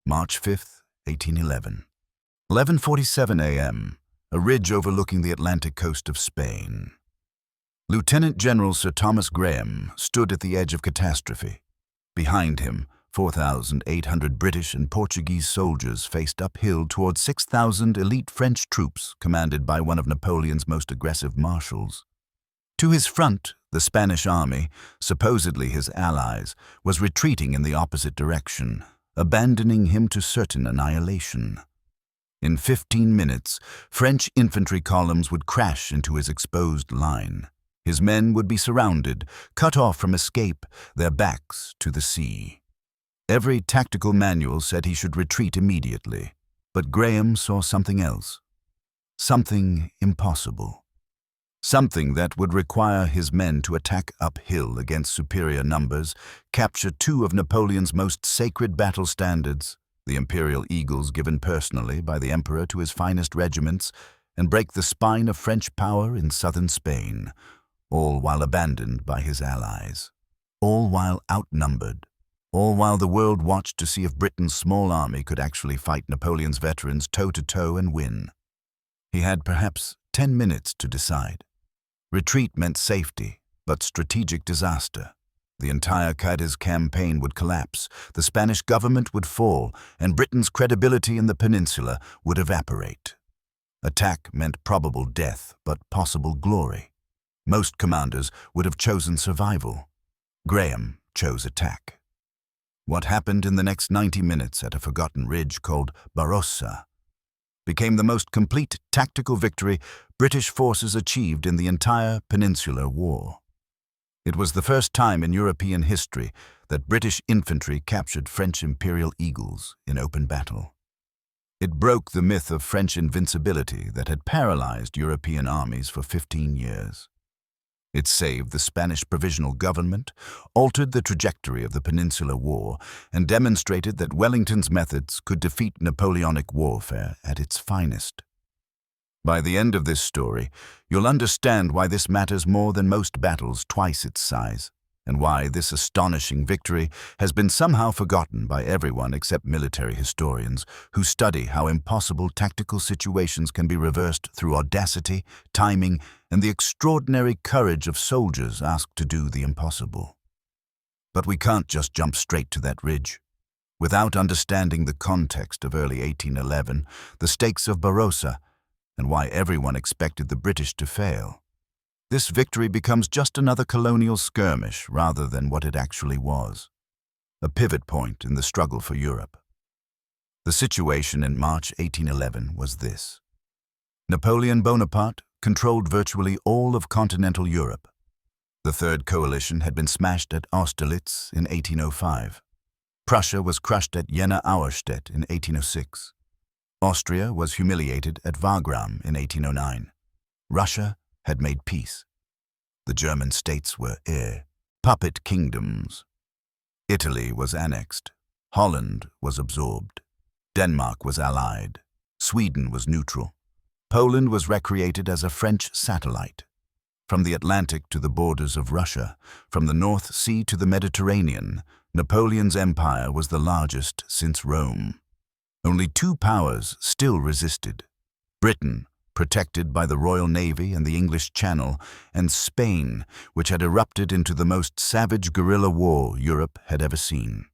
March 5th, 1811. 11:47 a.m., a ridge overlooking the Atlantic coast of Spain. Lieutenant General Sir Thomas Graham stood at the edge of catastrophe. Behind him, 4,800 British and Portuguese soldiers faced uphill towards 6,000 elite French troops commanded by one of Napoleon's most aggressive marshals. To his front, the Spanish army, supposedly his allies, was retreating in the opposite direction, abandoning him to certain annihilation. In 15 minutes, French infantry columns would crash into his exposed line. His men would be surrounded, cut off from escape, their backs to the sea. Every tactical manual said he should retreat immediately, but Graham saw something else. Something impossible. Something that would require his men to attack uphill against superior numbers, capture two of Napoleon's most sacred battle standards, the imperial eagles given personally by the emperor to his finest regiments, and break the spine of French power in southern Spain, all while abandoned by his allies, all while outnumbered, all while the world watched to see if Britain's small army could actually fight Napoleon's veterans toe-to-toe and win. He had perhaps 10 minutes to decide. Retreat meant safety, but strategic disaster. The entire Cadiz campaign would collapse, the Spanish government would fall, and Britain's credibility in the peninsula would evaporate. Attack meant probable death, but possible glory. Most commanders would have chosen survival. Graham chose attack. What happened in the next 90 minutes at a forgotten ridge called Barrosa became the most complete tactical victory British forces achieved in the entire Peninsular War. It was the first time in European history that British infantry captured French imperial eagles in open battle. It broke the myth of French invincibility that had paralyzed European armies for 15 years. It saved the Spanish provisional government, altered the trajectory of the Peninsular War, and demonstrated that Wellington's methods could defeat Napoleonic warfare at its finest. By the end of this story, you'll understand why this matters more than most battles twice its size, and why this astonishing victory has been somehow forgotten by everyone except military historians who study how impossible tactical situations can be reversed through audacity, timing, and the extraordinary courage of soldiers asked to do the impossible. But we can't just jump straight to that ridge. Without understanding the context of early 1811, the stakes of Barrosa, and why everyone expected the British to fail, this victory becomes just another colonial skirmish rather than what it actually was, a pivot point in the struggle for Europe. The situation in March 1811 was this. Napoleon Bonaparte controlled virtually all of continental Europe. The Third Coalition had been smashed at Austerlitz in 1805. Prussia was crushed at Jena-Auerstedt in 1806. Austria was humiliated at Wagram in 1809. Russia had made peace. The German states were puppet kingdoms. Italy was annexed. Holland was absorbed. Denmark was allied. Sweden was neutral. Poland was recreated as a French satellite. From the Atlantic to the borders of Russia, from the North Sea to the Mediterranean, Napoleon's empire was the largest since Rome. Only two powers still resisted: Britain, protected by the Royal Navy and the English Channel, and Spain, which had erupted into the most savage guerrilla war Europe had ever seen.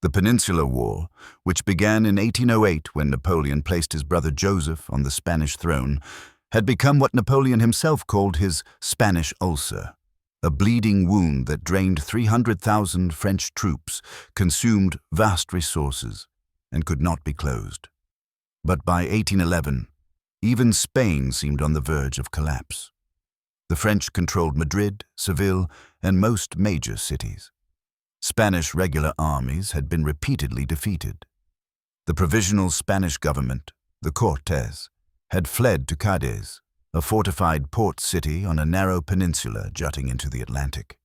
The Peninsular War, which began in 1808 when Napoleon placed his brother Joseph on the Spanish throne, had become what Napoleon himself called his Spanish ulcer, a bleeding wound that drained 300,000 French troops, consumed vast resources, and could not be closed. But by 1811, even Spain seemed on the verge of collapse. The French controlled Madrid, Seville, and most major cities. Spanish regular armies had been repeatedly defeated. The provisional Spanish government, the Cortes, had fled to Cadiz, a fortified port city on a narrow peninsula jutting into the Atlantic.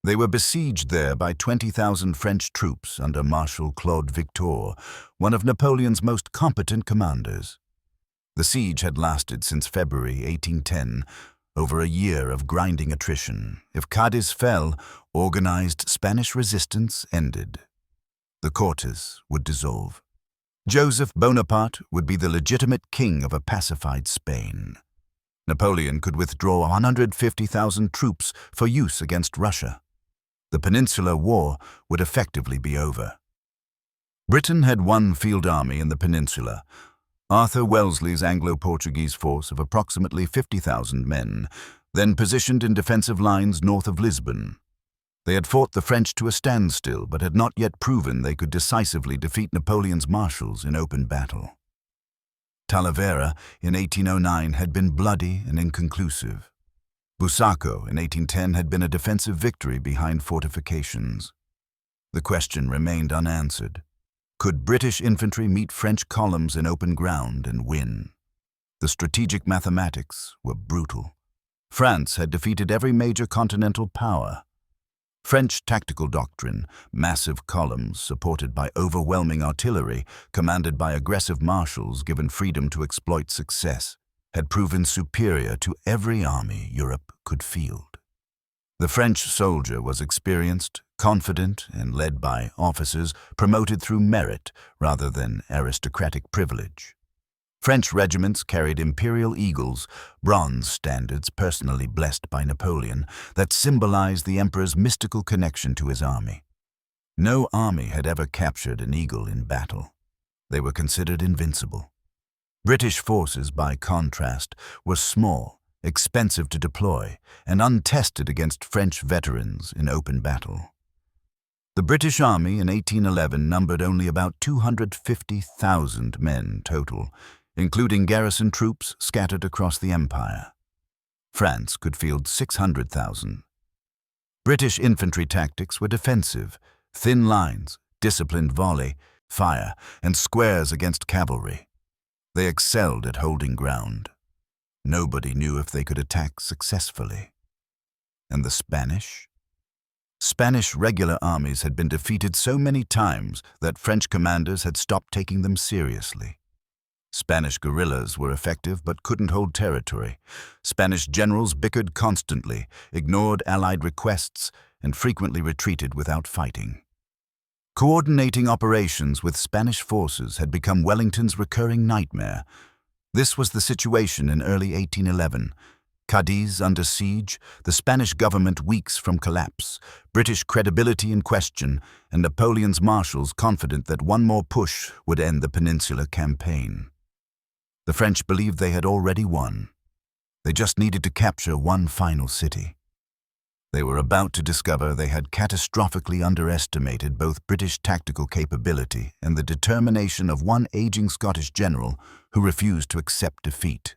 They were besieged there by 20,000 French troops under Marshal Claude Victor, one of Napoleon's most competent commanders. The siege had lasted since February 1810, over a year of grinding attrition. If Cadiz fell, organized Spanish resistance ended. The Cortes would dissolve. Joseph Bonaparte would be the legitimate king of a pacified Spain. Napoleon could withdraw 150,000 troops for use against Russia. The Peninsular War would effectively be over. Britain had one field army in the peninsula, Arthur Wellesley's Anglo-Portuguese force of approximately 50,000 men, then positioned in defensive lines north of Lisbon. They had fought the French to a standstill, but had not yet proven they could decisively defeat Napoleon's marshals in open battle. Talavera in 1809 had been bloody and inconclusive. Busaco in 1810 had been a defensive victory behind fortifications. The question remained unanswered. Could British infantry meet French columns in open ground and win? The strategic mathematics were brutal. France had defeated every major continental power. French tactical doctrine, massive columns supported by overwhelming artillery, commanded by aggressive marshals given freedom to exploit success, had proven superior to every army Europe could field. The French soldier was experienced, confident, and led by officers promoted through merit rather than aristocratic privilege. French regiments carried imperial eagles, bronze standards personally blessed by Napoleon, that symbolized the emperor's mystical connection to his army. No army had ever captured an eagle in battle. They were considered invincible. British forces, by contrast, were small, expensive to deploy, and untested against French veterans in open battle. The British Army in 1811 numbered only about 250,000 men total, including garrison troops scattered across the empire. France could field 600,000. British infantry tactics were defensive, thin lines, disciplined volley, fire, and squares against cavalry. They excelled at holding ground. Nobody knew if they could attack successfully. And the Spanish? Spanish regular armies had been defeated so many times that French commanders had stopped taking them seriously. Spanish guerrillas were effective but couldn't hold territory. Spanish generals bickered constantly, ignored Allied requests, and frequently retreated without fighting. Coordinating operations with Spanish forces had become Wellington's recurring nightmare. This was the situation in early 1811. Cadiz under siege, the Spanish government weeks from collapse, British credibility in question, and Napoleon's marshals confident that one more push would end the Peninsular Campaign. The French believed they had already won. They just needed to capture one final city. They were about to discover they had catastrophically underestimated both British tactical capability and the determination of one aging Scottish general who refused to accept defeat.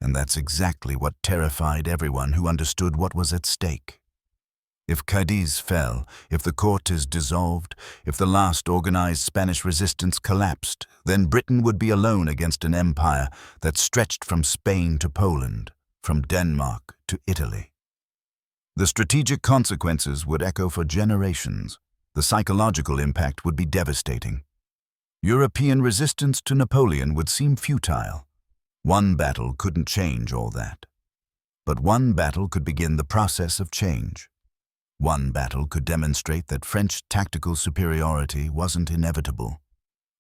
And that's exactly what terrified everyone who understood what was at stake. If Cadiz fell, if the Cortes dissolved, if the last organized Spanish resistance collapsed, then Britain would be alone against an empire that stretched from Spain to Poland, from Denmark to Italy. The strategic consequences would echo for generations. The psychological impact would be devastating. European resistance to Napoleon would seem futile. One battle couldn't change all that. But one battle could begin the process of change. One battle could demonstrate that French tactical superiority wasn't inevitable.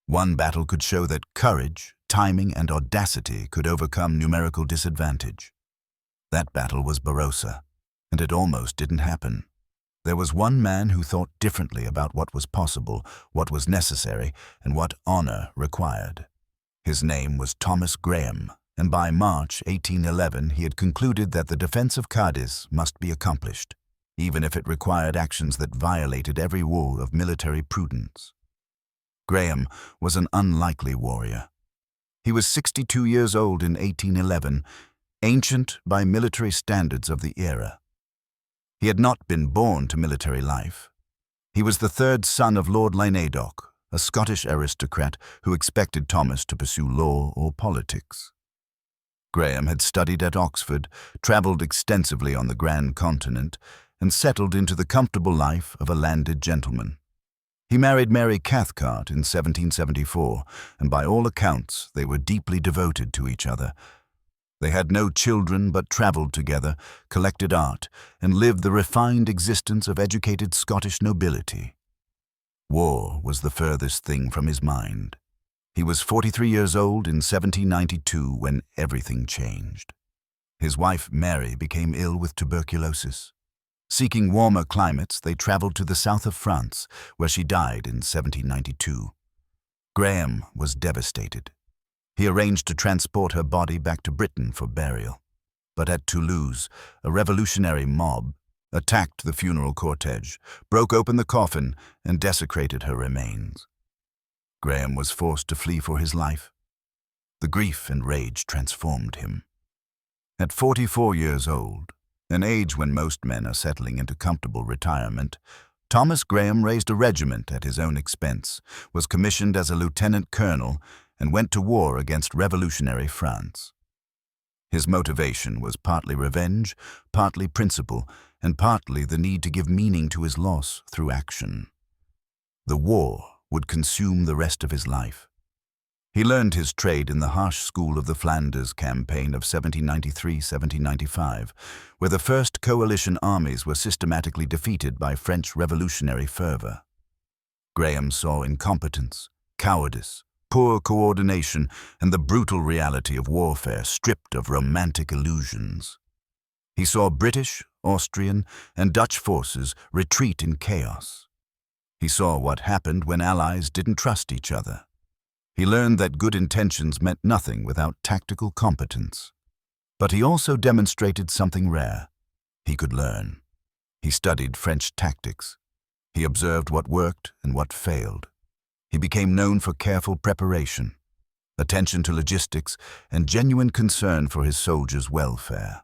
One battle could show that courage, timing, and audacity could overcome numerical disadvantage. That battle was Barrosa, and it almost didn't happen. There was one man who thought differently about what was possible, what was necessary, and what honor required. His name was Thomas Graham, and by March 1811 he had concluded that the defense of Cadiz must be accomplished, even if it required actions that violated every rule of military prudence. Graham was an unlikely warrior. He was 62 years old in 1811, ancient by military standards of the era. He had not been born to military life. He was the third son of Lord Lynedoch, a Scottish aristocrat who expected Thomas to pursue law or politics. Graham had studied at Oxford, travelled extensively on the Grand Continent, and settled into the comfortable life of a landed gentleman. He married Mary Cathcart in 1774, and by all accounts they were deeply devoted to each other. They had no children but travelled together, collected art, and lived the refined existence of educated Scottish nobility. War was the furthest thing from his mind. He was 43 years old in 1792 when everything changed. His wife, Mary, became ill with tuberculosis. Seeking warmer climates, they traveled to the south of France, where she died in 1792. Graham was devastated. He arranged to transport her body back to Britain for burial. But at Toulouse, a revolutionary mob attacked the funeral cortege, broke open the coffin, and desecrated her remains. Graham was forced to flee for his life. The grief and rage transformed him. At 44 years old, an age when most men are settling into comfortable retirement, Thomas Graham raised a regiment at his own expense, was commissioned as a lieutenant colonel, and went to war against revolutionary France. His motivation was partly revenge, partly principle, and partly the need to give meaning to his loss through action. The war would consume the rest of his life. He learned his trade in the harsh school of the Flanders campaign of 1793-1795, where the first coalition armies were systematically defeated by French revolutionary fervor. Graham saw incompetence, cowardice, poor coordination, and the brutal reality of warfare stripped of romantic illusions. He saw British, Austrian, and Dutch forces retreat in chaos. He saw what happened when allies didn't trust each other. He learned that good intentions meant nothing without tactical competence. But he also demonstrated something rare. He could learn. He studied French tactics. He observed what worked and what failed. He became known for careful preparation, attention to logistics, and genuine concern for his soldiers' welfare.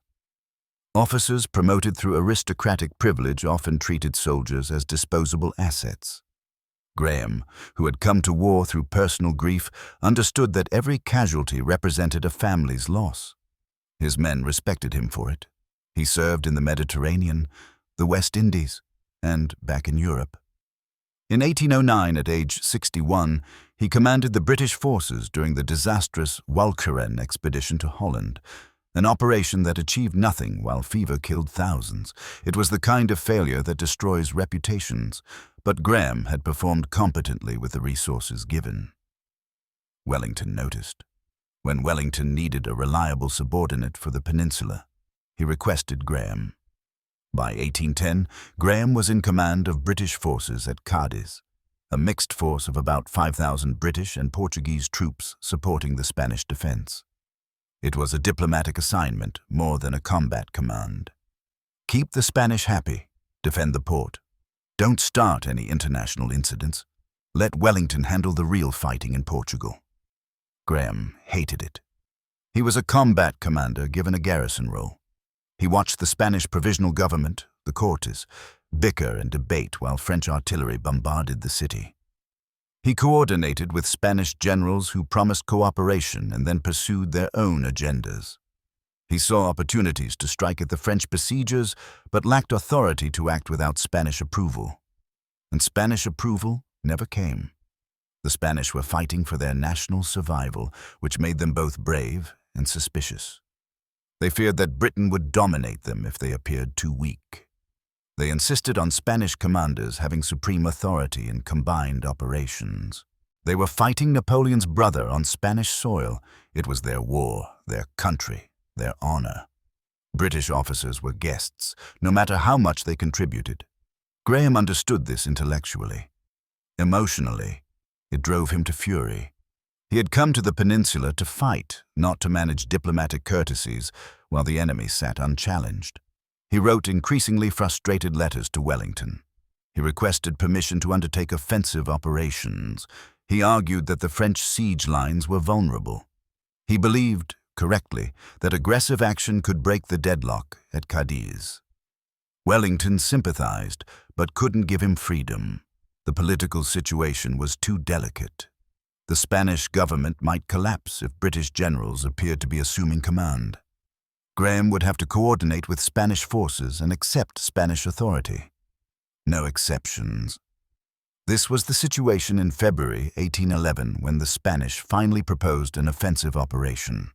Officers promoted through aristocratic privilege often treated soldiers as disposable assets. Graham, who had come to war through personal grief, understood that every casualty represented a family's loss. His men respected him for it. He served in the Mediterranean, the West Indies, and back in Europe. In 1809, at age 61, he commanded the British forces during the disastrous Walcheren expedition to Holland, an operation that achieved nothing while fever killed thousands. It was the kind of failure that destroys reputations, but Graham had performed competently with the resources given. Wellington noticed. When Wellington needed a reliable subordinate for the peninsula, he requested Graham. By 1810, Graham was in command of British forces at Cadiz, a mixed force of about 5,000 British and Portuguese troops supporting the Spanish defense. It was a diplomatic assignment more than a combat command. Keep the Spanish happy, defend the port. Don't start any international incidents. Let Wellington handle the real fighting in Portugal. Graham hated it. He was a combat commander given a garrison role. He watched the Spanish provisional government, the Cortes, bicker and debate while French artillery bombarded the city. He coordinated with Spanish generals who promised cooperation and then pursued their own agendas. He saw opportunities to strike at the French besiegers, but lacked authority to act without Spanish approval. And Spanish approval never came. The Spanish were fighting for their national survival, which made them both brave and suspicious. They feared that Britain would dominate them if they appeared too weak. They insisted on Spanish commanders having supreme authority in combined operations. They were fighting Napoleon's brother on Spanish soil. It was their war, their country, their honor. British officers were guests, no matter how much they contributed. Graham understood this intellectually. Emotionally, it drove him to fury. He had come to the peninsula to fight, not to manage diplomatic courtesies, while the enemy sat unchallenged. He wrote increasingly frustrated letters to Wellington. He requested permission to undertake offensive operations. He argued that the French siege lines were vulnerable. He believed, correctly, that aggressive action could break the deadlock at Cadiz. Wellington sympathized, but couldn't give him freedom. The political situation was too delicate. The Spanish government might collapse if British generals appeared to be assuming command. Graham would have to coordinate with Spanish forces and accept Spanish authority. No exceptions. This was the situation in February 1811 when the Spanish finally proposed an offensive operation.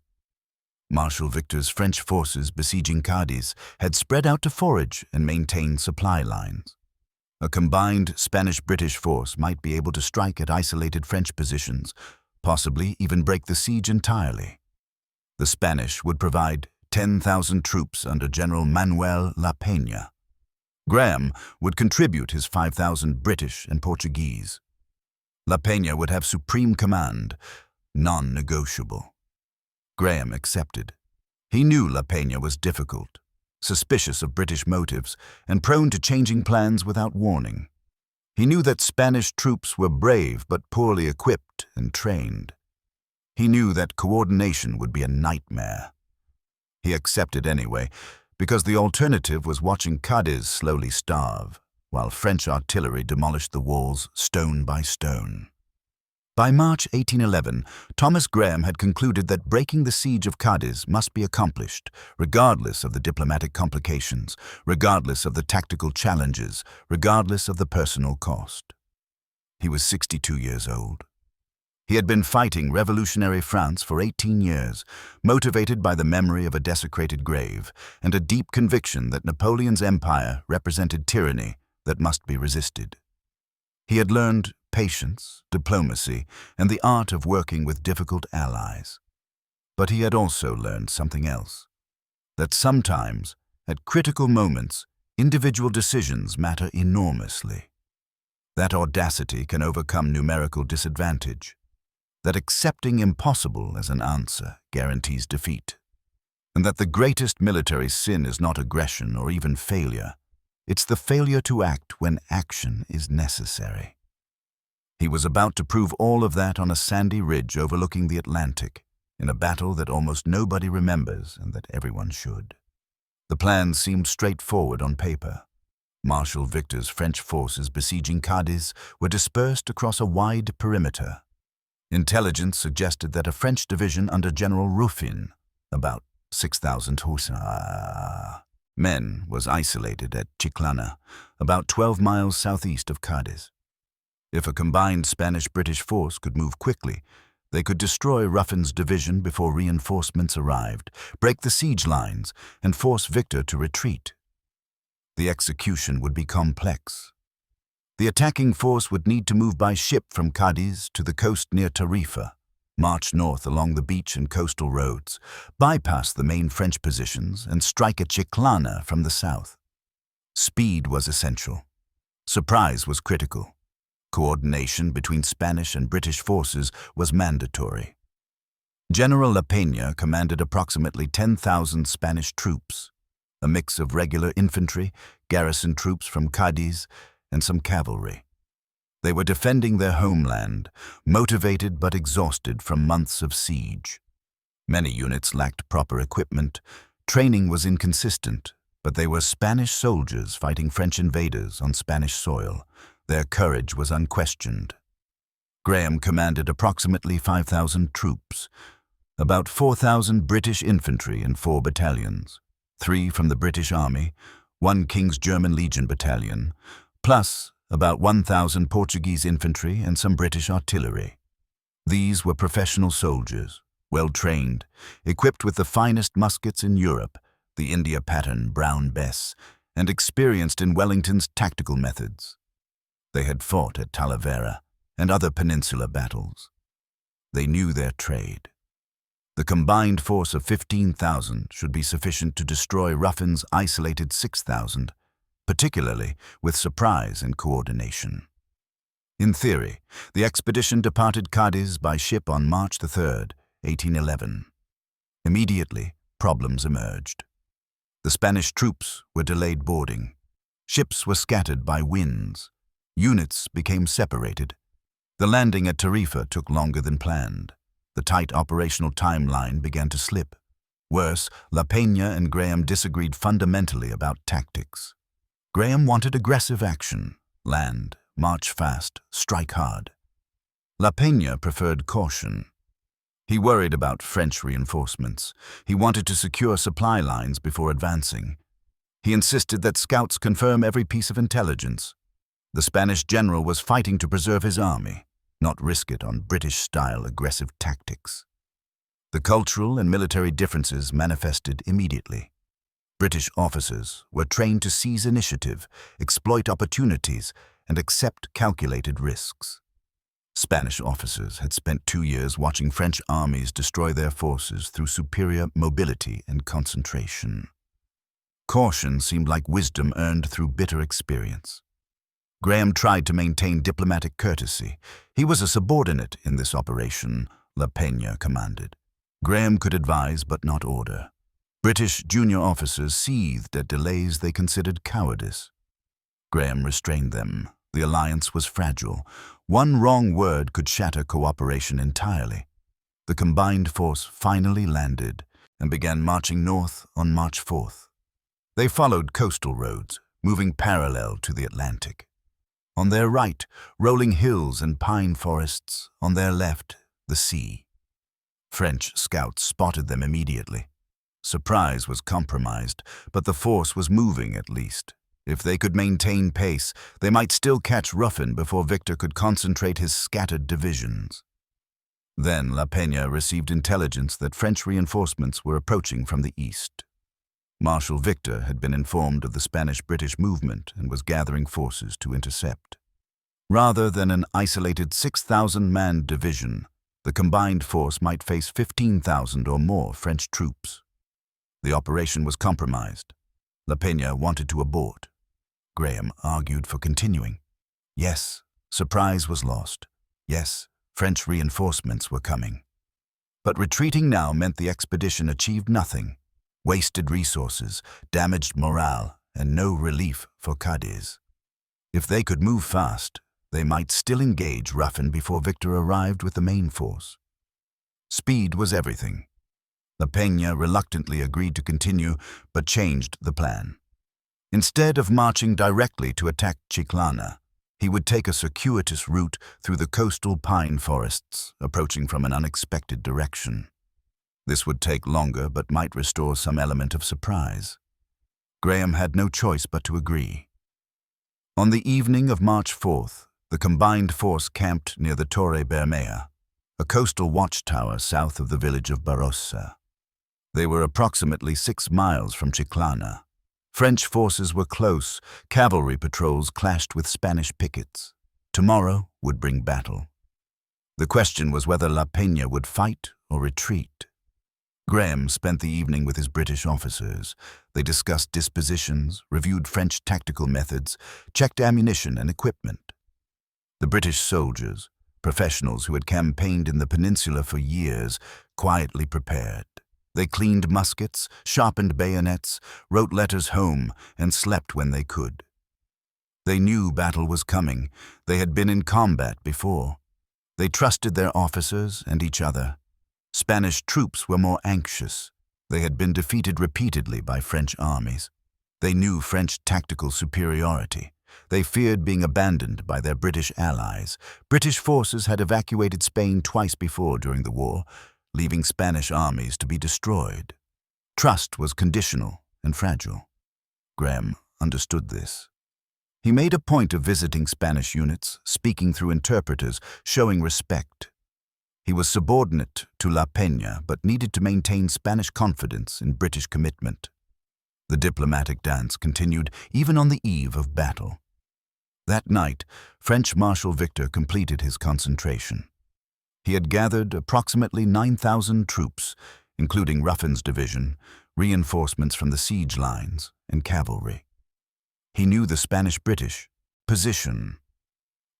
Marshal Victor's French forces besieging Cadiz had spread out to forage and maintain supply lines. A combined Spanish-British force might be able to strike at isolated French positions, possibly even break the siege entirely. The Spanish would provide 10,000 troops under General Manuel La Peña. Graham would contribute his 5,000 British and Portuguese. La Peña would have supreme command, non-negotiable. Graham accepted. He knew La Peña was difficult, suspicious of British motives, and prone to changing plans without warning. He knew that Spanish troops were brave but poorly equipped and trained. He knew that coordination would be a nightmare. He accepted anyway, because the alternative was watching Cadiz slowly starve, while French artillery demolished the walls stone by stone. By March 1811, Thomas Graham had concluded that breaking the siege of Cadiz must be accomplished, regardless of the diplomatic complications, regardless of the tactical challenges, regardless of the personal cost. He was 62 years old. He had been fighting revolutionary France for 18 years, motivated by the memory of a desecrated grave and a deep conviction that Napoleon's empire represented tyranny that must be resisted. He had learned patience, diplomacy, and the art of working with difficult allies. But he had also learned something else, that sometimes, at critical moments, individual decisions matter enormously. That audacity can overcome numerical disadvantage. That accepting impossible as an answer guarantees defeat. And that the greatest military sin is not aggression or even failure. It's the failure to act when action is necessary. He was about to prove all of that on a sandy ridge overlooking the Atlantic, in a battle that almost nobody remembers and that everyone should. The plan seemed straightforward on paper. Marshal Victor's French forces besieging Cadiz were dispersed across a wide perimeter. Intelligence suggested that a French division under General Ruffin, about 6,000 hussars men, was isolated at Chiclana, about 12 miles southeast of Cadiz. If a combined Spanish-British force could move quickly, they could destroy Ruffin's division before reinforcements arrived, break the siege lines, and force Victor to retreat. The execution would be complex. The attacking force would need to move by ship from Cadiz to the coast near Tarifa, march north along the beach and coastal roads, bypass the main French positions, and strike at Chiclana from the south. Speed was essential. Surprise was critical. Coordination between Spanish and British forces was mandatory. General La Peña commanded approximately 10,000 Spanish troops, a mix of regular infantry, garrison troops from Cadiz, and some cavalry. They were defending their homeland, motivated but exhausted from months of siege. Many units lacked proper equipment, training was inconsistent, but they were Spanish soldiers fighting French invaders on Spanish soil. Their courage was unquestioned. Graham commanded approximately 5,000 troops, about 4,000 British infantry and 4 battalions, 3 from the British Army, 1 King's German Legion battalion, plus about 1,000 Portuguese infantry and some British artillery. These were professional soldiers, well-trained, equipped with the finest muskets in Europe, the India pattern Brown Bess, and experienced in Wellington's tactical methods. They had fought at Talavera and other peninsular battles. They knew their trade. The combined force of 15,000 should be sufficient to destroy Ruffin's isolated 6,000, particularly with surprise and coordination. In theory, the expedition departed Cadiz by ship on March 3, 1811. Immediately, problems emerged. The Spanish troops were delayed boarding. Ships were scattered by winds. Units became separated. The landing at Tarifa took longer than planned. The tight operational timeline began to slip. Worse, La Peña and Graham disagreed fundamentally about tactics. Graham wanted aggressive action, land, march fast, strike hard. La Peña preferred caution. He worried about French reinforcements. He wanted to secure supply lines before advancing. He insisted that scouts confirm every piece of intelligence. The Spanish general was fighting to preserve his army, not risk it on British-style aggressive tactics. The cultural and military differences manifested immediately. British officers were trained to seize initiative, exploit opportunities, and accept calculated risks. Spanish officers had spent 2 years watching French armies destroy their forces through superior mobility and concentration. Caution seemed like wisdom earned through bitter experience. Graham tried to maintain diplomatic courtesy. He was a subordinate in this operation, La Peña commanded. Graham could advise but not order. British junior officers seethed at delays they considered cowardice. Graham restrained them. The alliance was fragile. One wrong word could shatter cooperation entirely. The combined force finally landed and began marching north on March 4th. They followed coastal roads, moving parallel to the Atlantic. On their right, rolling hills and pine forests. On their left, the sea. French scouts spotted them immediately. Surprise was compromised, but the force was moving at least. If they could maintain pace, they might still catch Ruffin before Victor could concentrate his scattered divisions. Then La Peña received intelligence that French reinforcements were approaching from the east. Marshal Victor had been informed of the Spanish-British movement and was gathering forces to intercept. Rather than an isolated 6,000-man division, the combined force might face 15,000 or more French troops. The operation was compromised. La Peña wanted to abort. Graham argued for continuing. Yes, surprise was lost. Yes, French reinforcements were coming. But retreating now meant the expedition achieved nothing. Wasted resources, damaged morale, and no relief for Cadiz. If they could move fast, they might still engage Ruffin before Victor arrived with the main force. Speed was everything. La Peña reluctantly agreed to continue, but changed the plan. Instead of marching directly to attack Chiclana, he would take a circuitous route through the coastal pine forests, approaching from an unexpected direction. This would take longer, but might restore some element of surprise. Graham had no choice but to agree. On the evening of March 4th, the combined force camped near the Torre Bermea, a coastal watchtower south of the village of Barrosa. They were approximately 6 miles from Chiclana. French forces were close. Cavalry patrols clashed with Spanish pickets. Tomorrow would bring battle. The question was whether La Peña would fight or retreat. Graham spent the evening with his British officers. They discussed dispositions, reviewed French tactical methods, checked ammunition and equipment. The British soldiers, professionals who had campaigned in the peninsula for years, quietly prepared. They cleaned muskets, sharpened bayonets, wrote letters home, and slept when they could. They knew battle was coming. They had been in combat before. They trusted their officers and each other. Spanish troops were more anxious. They had been defeated repeatedly by French armies. They knew French tactical superiority. They feared being abandoned by their British allies. British forces had evacuated Spain twice before during the war, leaving Spanish armies to be destroyed. Trust was conditional and fragile. Graham understood this. He made a point of visiting Spanish units, speaking through interpreters, showing respect. He was subordinate to La Peña, but needed to maintain Spanish confidence in British commitment. The diplomatic dance continued even on the eve of battle. That night, French Marshal Victor completed his concentration. He had gathered approximately 9,000 troops, including Ruffin's division, reinforcements from the siege lines, and cavalry. He knew the Spanish-British position.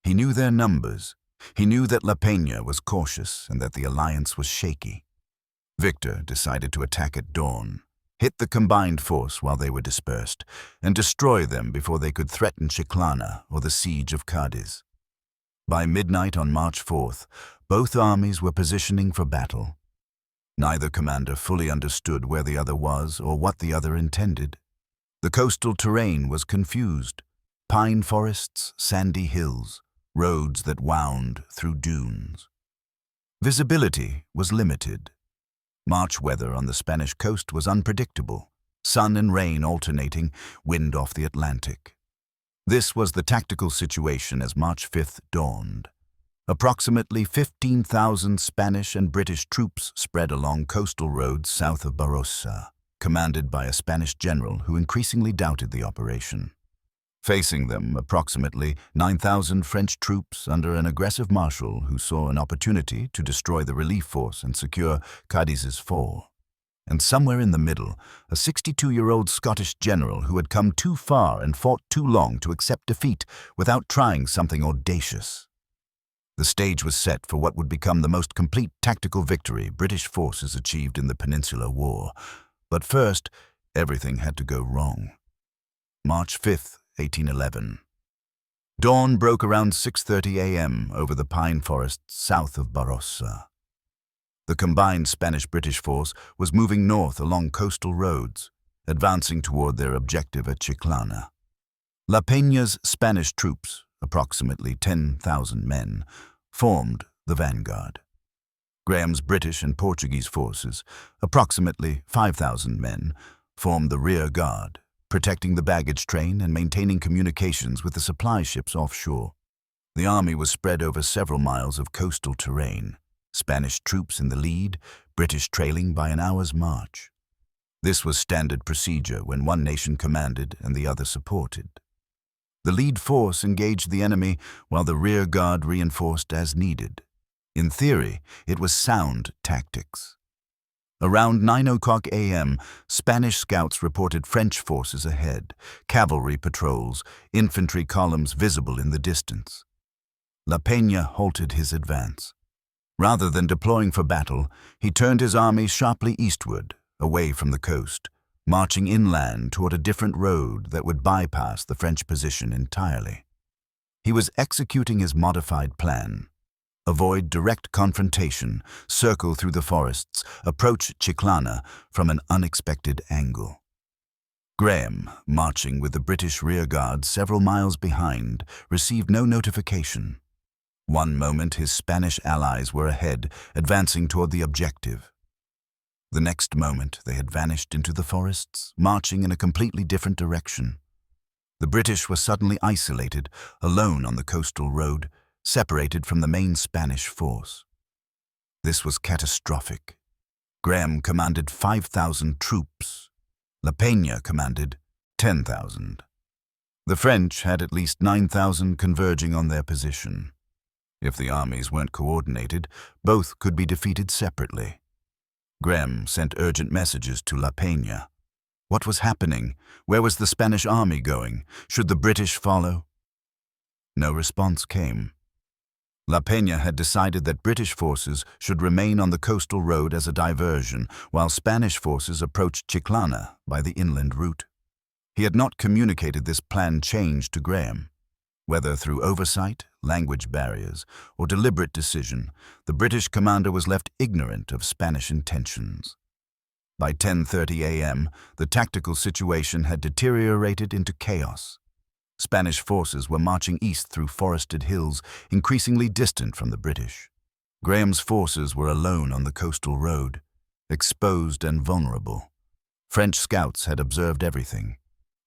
He knew their numbers. He knew that La Peña was cautious and that the alliance was shaky. Victor decided to attack at dawn, hit the combined force while they were dispersed, and destroy them before they could threaten Chiclana or the siege of Cadiz. By midnight on March 4th, both armies were positioning for battle. Neither commander fully understood where the other was or what the other intended. The coastal terrain was confused. Pine forests, sandy hills, roads that wound through dunes. Visibility was limited. March weather on the Spanish coast was unpredictable, sun and rain alternating, wind off the Atlantic. This was the tactical situation as March 5th dawned. Approximately 15,000 Spanish and British troops spread along coastal roads south of Barrosa. commanded by a Spanish general who increasingly doubted the operation. Facing them, approximately 9,000 French troops under an aggressive marshal who saw an opportunity to destroy the relief force and secure Cadiz's fall. And somewhere in the middle, a 62-year-old Scottish general who had come too far and fought too long to accept defeat without trying something audacious. The stage was set for what would become the most complete tactical victory British forces achieved in the Peninsular War. But first, everything had to go wrong. March 5th, 1811. Dawn broke around 6:30 a.m. over the pine forests south of Barrosa. The combined Spanish-British force was moving north along coastal roads, advancing toward their objective at Chiclana. La Peña's Spanish troops, approximately 10,000 men, formed the vanguard. Graham's British and Portuguese forces, approximately 5,000 men, formed the rear guard, protecting the baggage train and maintaining communications with the supply ships offshore. The army was spread over several miles of coastal terrain, Spanish troops in the lead, British trailing by an hour's march. This was standard procedure when one nation commanded and the other supported. The lead force engaged the enemy while the rear guard reinforced as needed. In theory, it was sound tactics. Around 9 o'clock a.m., Spanish scouts reported French forces ahead, cavalry patrols, infantry columns visible in the distance. La Peña halted his advance. Rather than deploying for battle, he turned his army sharply eastward, away from the coast, marching inland toward a different road that would bypass the French position entirely. He was executing his modified plan. Avoid direct confrontation, circle through the forests, approach Chiclana from an unexpected angle. Graham, marching with the British rearguard several miles behind, received no notification. One moment his Spanish allies were ahead, advancing toward the objective. The next moment they had vanished into the forests, marching in a completely different direction. The British were suddenly isolated, alone on the coastal road, separated from the main Spanish force. This was catastrophic. Graham commanded 5,000 troops. La Peña commanded 10,000. The French had at least 9,000 converging on their position. If the armies weren't coordinated, both could be defeated separately. Graham sent urgent messages to La Peña. What was happening? Where was the Spanish army going? Should the British follow? No response came. La Peña had decided that British forces should remain on the coastal road as a diversion, while Spanish forces approached Chiclana by the inland route. He had not communicated this planned change to Graham. Whether through oversight, language barriers, or deliberate decision, the British commander was left ignorant of Spanish intentions. By 10:30 a.m., the tactical situation had deteriorated into chaos. Spanish forces were marching east through forested hills, increasingly distant from the British. Graham's forces were alone on the coastal road, exposed and vulnerable. French scouts had observed everything.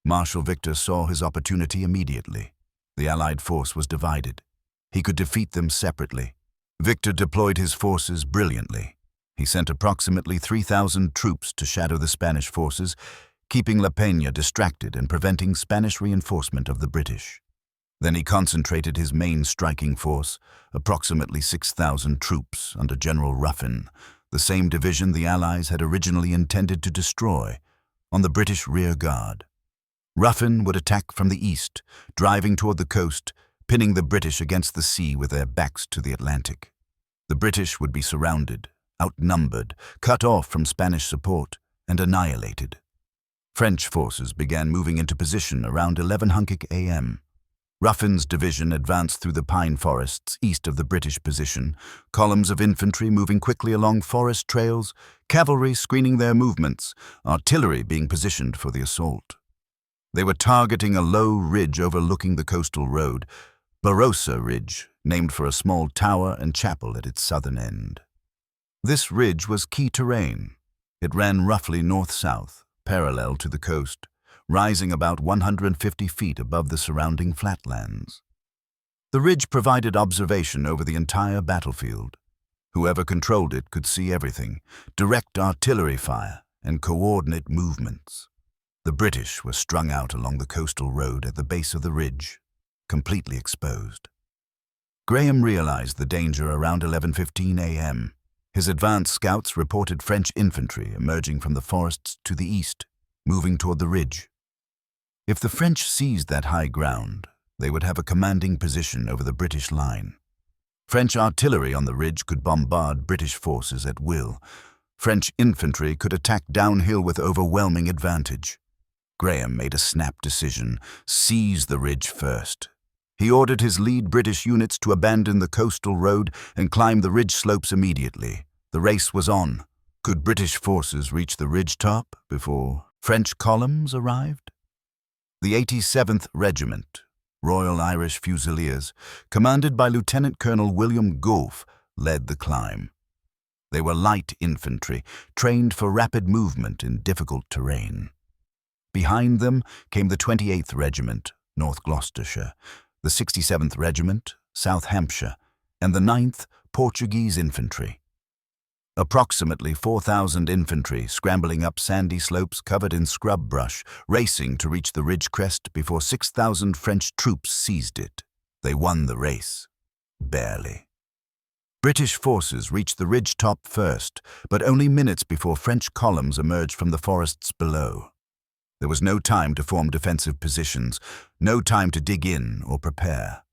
Marshal Victor saw his opportunity immediately. The Allied force was divided. He could defeat them separately. Victor deployed his forces brilliantly. He sent approximately 3,000 troops to shadow the Spanish forces, keeping La Peña distracted and preventing Spanish reinforcement of the British. Then he concentrated his main striking force, approximately 6,000 troops under General Ruffin, the same division the Allies had originally intended to destroy, on the British rear guard. Ruffin would attack from the east, driving toward the coast, pinning the British against the sea with their backs to the Atlantic. The British would be surrounded, outnumbered, cut off from Spanish support, and annihilated. French forces began moving into position around 11:00 a.m. Ruffin's division advanced through the pine forests east of the British position, columns of infantry moving quickly along forest trails, cavalry screening their movements, artillery being positioned for the assault. They were targeting a low ridge overlooking the coastal road, Barrosa Ridge, named for a small tower and chapel at its southern end. This ridge was key terrain. It ran roughly north-south, parallel to the coast, rising about 150 feet above the surrounding flatlands. The ridge provided observation over the entire battlefield. Whoever controlled it could see everything, direct artillery fire, and coordinate movements. The British were strung out along the coastal road at the base of the ridge, completely exposed. Graham realized the danger around 11:15 a.m. His advance scouts reported French infantry emerging from the forests to the east, moving toward the ridge. If the French seized that high ground, they would have a commanding position over the British line. French artillery on the ridge could bombard British forces at will. French infantry could attack downhill with overwhelming advantage. Graham made a snap decision: seize the ridge first. He ordered his lead British units to abandon the coastal road and climb the ridge slopes immediately. The race was on. Could British forces reach the ridge top before French columns arrived? The 87th Regiment, Royal Irish Fusiliers, commanded by Lieutenant Colonel William Gough, led the climb. They were light infantry, trained for rapid movement in difficult terrain. Behind them came the 28th Regiment, North Gloucestershire, the 67th Regiment, South Hampshire, and the 9th Portuguese Infantry. Approximately 4,000 infantry scrambling up sandy slopes covered in scrub brush, racing to reach the ridge crest before 6,000 French troops seized it. They won the race. Barely. British forces reached the ridge top first, but only minutes before French columns emerged from the forests below. There was no time to form defensive positions, no time to dig in or prepare.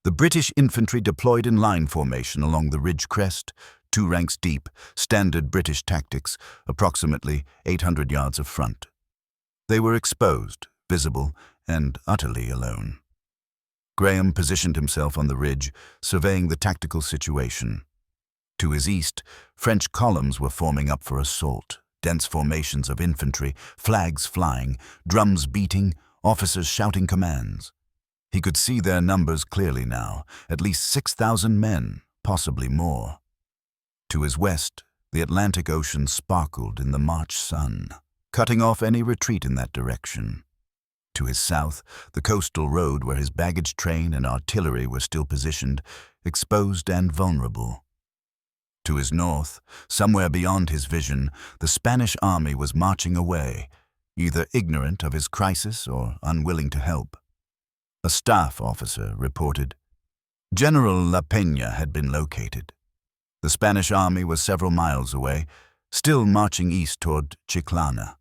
The British infantry deployed in line formation along the ridge crest, 2 ranks deep, standard British tactics, approximately 800 yards of front. They were exposed, visible, and utterly alone. Graham positioned himself on the ridge, surveying the tactical situation. To his east, French columns were forming up for assault. Dense formations of infantry, flags flying, drums beating, officers shouting commands. He could see their numbers clearly now, at least 6,000 men, possibly more. To his west, the Atlantic Ocean sparkled in the March sun, cutting off any retreat in that direction. To his south, the coastal road where his baggage train and artillery were still positioned, exposed and vulnerable. To his north, somewhere beyond his vision, the Spanish army was marching away, either ignorant of his crisis or unwilling to help. A staff officer reported. General La Peña had been located. The Spanish army was several miles away, still marching east toward Chiclana.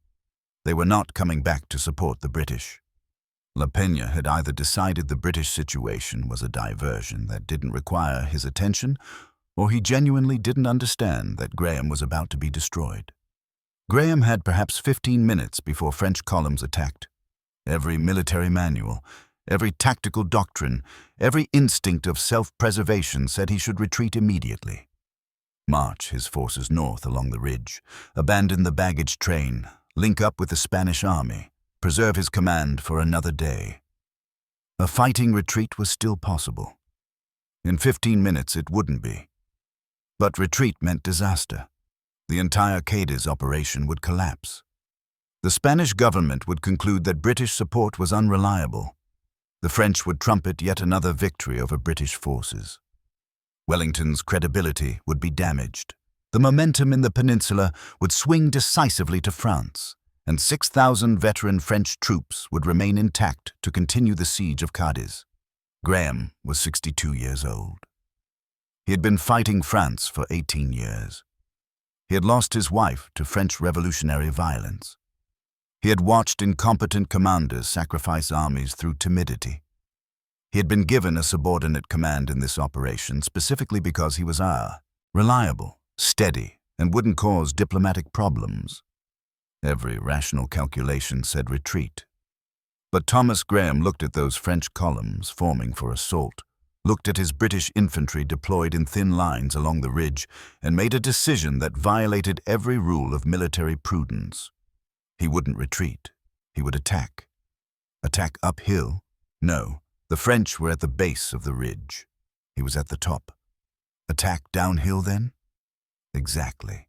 They were not coming back to support the British. La Peña had either decided the British situation was a diversion that didn't require his attention, or he genuinely didn't understand that Graham was about to be destroyed. Graham had perhaps 15 minutes before French columns attacked. Every military manual, every tactical doctrine, every instinct of self-preservation said he should retreat immediately. March his forces north along the ridge, abandon the baggage train, link up with the Spanish army, preserve his command for another day. A fighting retreat was still possible. In 15 minutes it wouldn't be. But retreat meant disaster. The entire Cadiz operation would collapse. The Spanish government would conclude that British support was unreliable. The French would trumpet yet another victory over British forces. Wellington's credibility would be damaged. The momentum in the peninsula would swing decisively to France, and 6,000 veteran French troops would remain intact to continue the siege of Cadiz. Graham was 62 years old. He had been fighting France for 18 years. He had lost his wife to French revolutionary violence. He had watched incompetent commanders sacrifice armies through timidity. He had been given a subordinate command in this operation specifically because he was reliable, steady, and wouldn't cause diplomatic problems. Every rational calculation said retreat. But Thomas Graham looked at those French columns forming for assault, looked at his British infantry deployed in thin lines along the ridge, and made a decision that violated every rule of military prudence. He wouldn't retreat. He would attack. Attack uphill? No. The French were at the base of the ridge. He was at the top. Attack downhill then? Exactly.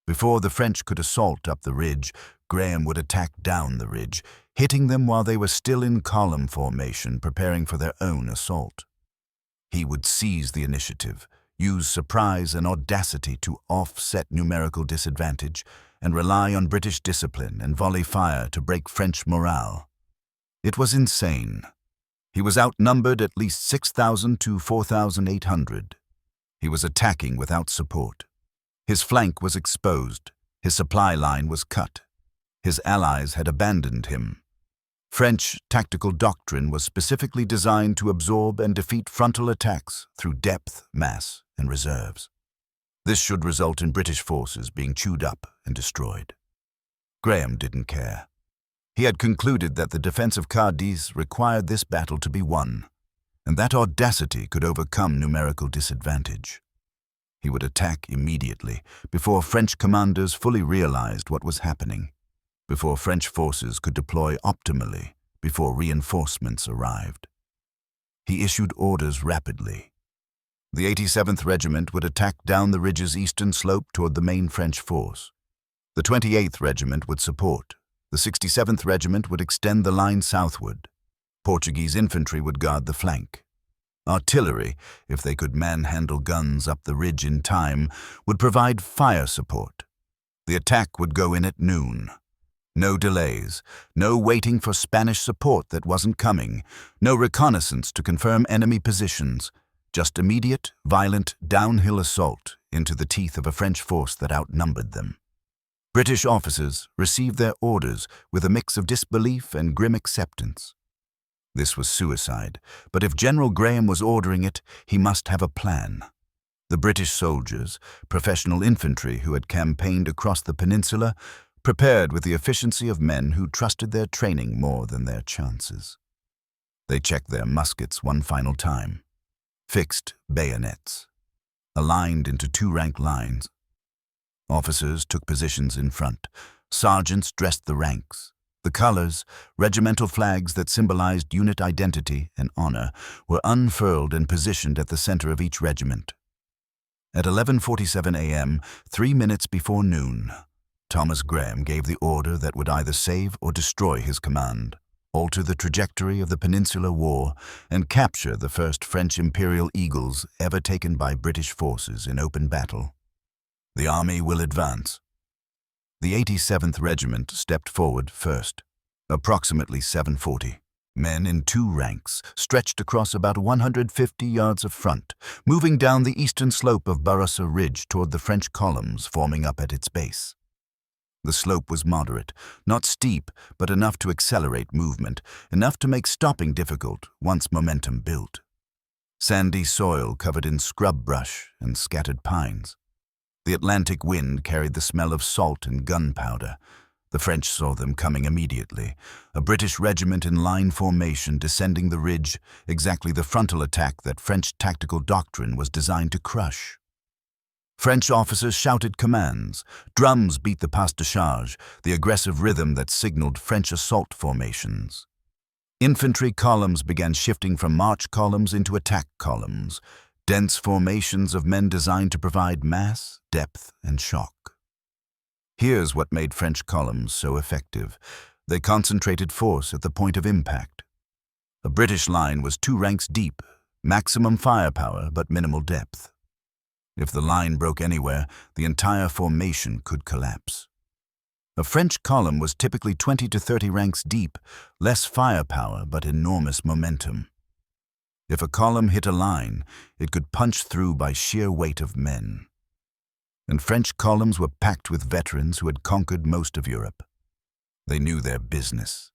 Before the French could assault up the ridge, Graham would attack down the ridge, hitting them while they were still in column formation, preparing for their own assault. He would seize the initiative, use surprise and audacity to offset numerical disadvantage, and rely on British discipline and volley fire to break French morale. It was insane. He was outnumbered at least 6,000 to 4,800. He was attacking without support. His flank was exposed. His supply line was cut. His allies had abandoned him. French tactical doctrine was specifically designed to absorb and defeat frontal attacks through depth, mass, and reserves. This should result in British forces being chewed up and destroyed. Graham didn't care. He had concluded that the defense of Cadiz required this battle to be won, and that audacity could overcome numerical disadvantage. He would attack immediately, before French commanders fully realized what was happening, before French forces could deploy optimally, before reinforcements arrived. He issued orders rapidly. The 87th Regiment would attack down the ridge's eastern slope toward the main French force. The 28th Regiment would support. The 67th Regiment would extend the line southward. Portuguese infantry would guard the flank. Artillery, if they could manhandle guns up the ridge in time, would provide fire support. The attack would go in at noon. No delays, no waiting for Spanish support that wasn't coming, no reconnaissance to confirm enemy positions, just immediate, violent, downhill assault into the teeth of a French force that outnumbered them. British officers received their orders with a mix of disbelief and grim acceptance. This was suicide, but if General Graham was ordering it, he must have a plan. The British soldiers, professional infantry who had campaigned across the peninsula, prepared with the efficiency of men who trusted their training more than their chances. They checked their muskets one final time. Fixed bayonets. Aligned into two-rank lines. Officers took positions in front. Sergeants dressed the ranks. The colors, regimental flags that symbolized unit identity and honor, were unfurled and positioned at the center of each regiment. At 11:47 a.m., 3 minutes before noon, Thomas Graham gave the order that would either save or destroy his command, alter the trajectory of the Peninsular War, and capture the first French Imperial Eagles ever taken by British forces in open battle. The army will advance. The 87th Regiment stepped forward first, approximately 7:40. Men in two ranks, stretched across about 150 yards of front, moving down the eastern slope of Barrosa Ridge toward the French columns forming up at its base. The slope was moderate, not steep, but enough to accelerate movement, enough to make stopping difficult once momentum built. Sandy soil covered in scrub brush and scattered pines. The Atlantic wind carried the smell of salt and gunpowder. The French saw them coming immediately, a British regiment in line formation descending the ridge, exactly the frontal attack that French tactical doctrine was designed to crush. French officers shouted commands. Drums beat the pas de charge, the aggressive rhythm that signaled French assault formations. Infantry columns began shifting from march columns into attack columns, dense formations of men designed to provide mass, depth, and shock. Here's what made French columns so effective. They concentrated force at the point of impact. A British line was 2 ranks deep, maximum firepower but minimal depth. If the line broke anywhere, the entire formation could collapse. A French column was typically 20 to 30 ranks deep, less firepower but enormous momentum. If a column hit a line, it could punch through by sheer weight of men. And French columns were packed with veterans who had conquered most of Europe. They knew their business.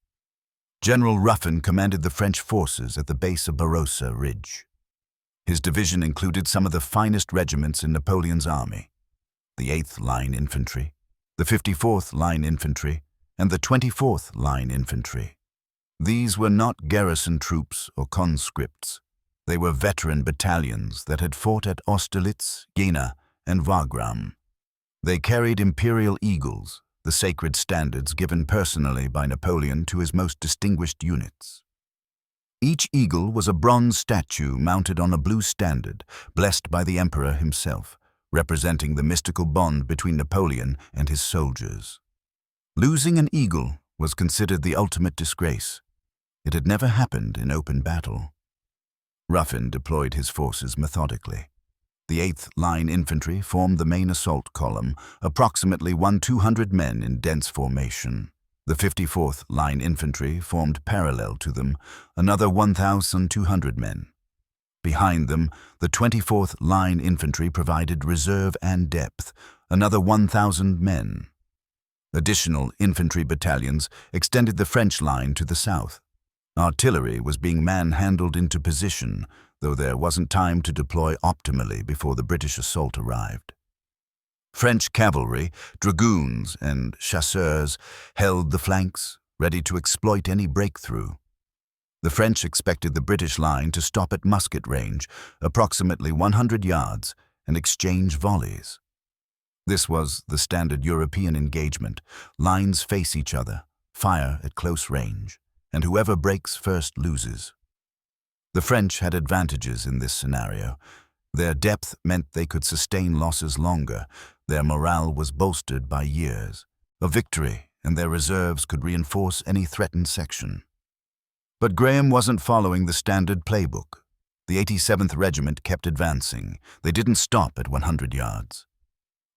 General Ruffin commanded the French forces at the base of Barrosa Ridge. His division included some of the finest regiments in Napoleon's army: the 8th Line Infantry, the 54th Line Infantry, and the 24th Line Infantry. These were not garrison troops or conscripts. They were veteran battalions that had fought at Austerlitz, Jena, and Wagram. They carried imperial eagles, the sacred standards given personally by Napoleon to his most distinguished units. Each eagle was a bronze statue mounted on a blue standard, blessed by the emperor himself, representing the mystical bond between Napoleon and his soldiers. Losing an eagle was considered the ultimate disgrace. It had never happened in open battle. Ruffin deployed his forces methodically. The 8th Line Infantry formed the main assault column, approximately 200 men in dense formation. The 54th Line Infantry formed parallel to them, another 1,200 men. Behind them, the 24th Line Infantry provided reserve and depth, another 1,000 men. Additional infantry battalions extended the French line to the south. Artillery was being manhandled into position, though there wasn't time to deploy optimally before the British assault arrived. French cavalry, dragoons, and chasseurs held the flanks, ready to exploit any breakthrough. The French expected the British line to stop at musket range, approximately 100 yards, and exchange volleys. This was the standard European engagement. Lines face each other, fire at close range, and whoever breaks first loses. The French had advantages in this scenario. Their depth meant they could sustain losses longer. Their morale was bolstered by years. A victory, and their reserves could reinforce any threatened section. But Graham wasn't following the standard playbook. The 87th Regiment kept advancing. They didn't stop at 100 yards.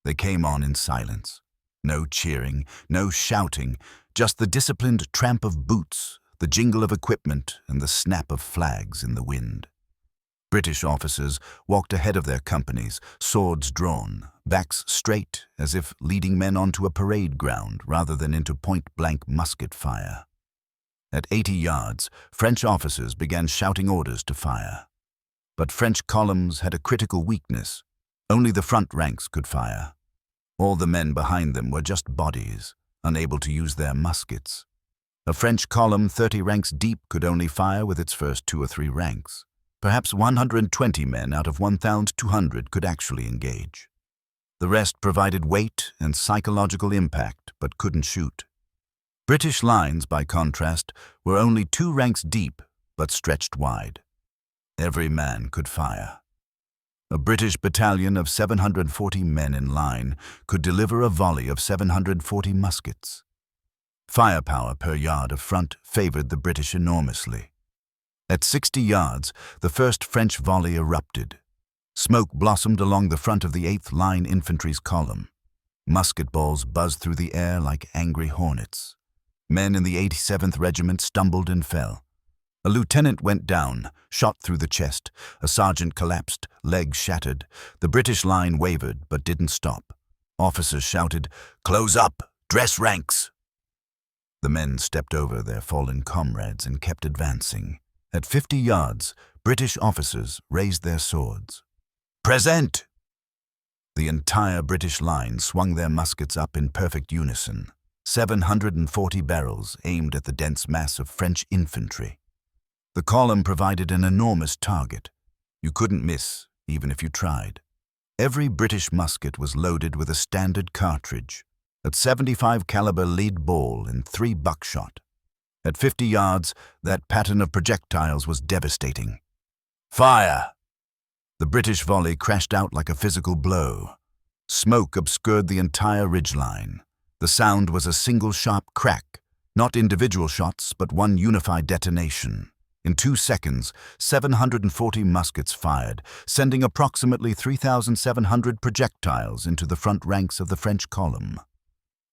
They came on in silence. No cheering, no shouting, just the disciplined tramp of boots, the jingle of equipment, and the snap of flags in the wind. British officers walked ahead of their companies, swords drawn, backs straight, as if leading men onto a parade ground rather than into point-blank musket fire. At 80 yards, French officers began shouting orders to fire. But French columns had a critical weakness. Only the front ranks could fire. All the men behind them were just bodies, unable to use their muskets. A French column 30 ranks deep could only fire with its first 2 or 3 ranks. Perhaps 120 men out of 1,200 could actually engage. The rest provided weight and psychological impact, but couldn't shoot. British lines, by contrast, were only 2 ranks deep, but stretched wide. Every man could fire. A British battalion of 740 men in line could deliver a volley of 740 muskets. Firepower per yard of front favored the British enormously. At 60 yards, the first French volley erupted. Smoke blossomed along the front of the 8th Line Infantry's column. Musket balls buzzed through the air like angry hornets. Men in the 87th Regiment stumbled and fell. A lieutenant went down, shot through the chest. A sergeant collapsed, legs shattered. The British line wavered, but didn't stop. Officers shouted, "Close up! Dress ranks!" The men stepped over their fallen comrades and kept advancing. At 50 yards, British officers raised their swords. "Present!" The entire British line swung their muskets up in perfect unison. 740 barrels aimed at the dense mass of French infantry. The column provided an enormous target. You couldn't miss, even if you tried. Every British musket was loaded with a standard cartridge, a 75 caliber lead ball and 3 buckshot. At 50 yards, that pattern of projectiles was devastating. "Fire!" The British volley crashed out like a physical blow. Smoke obscured the entire ridgeline. The sound was a single sharp crack, not individual shots, but one unified detonation. In 2 seconds, 740 muskets fired, sending approximately 3,700 projectiles into the front ranks of the French column.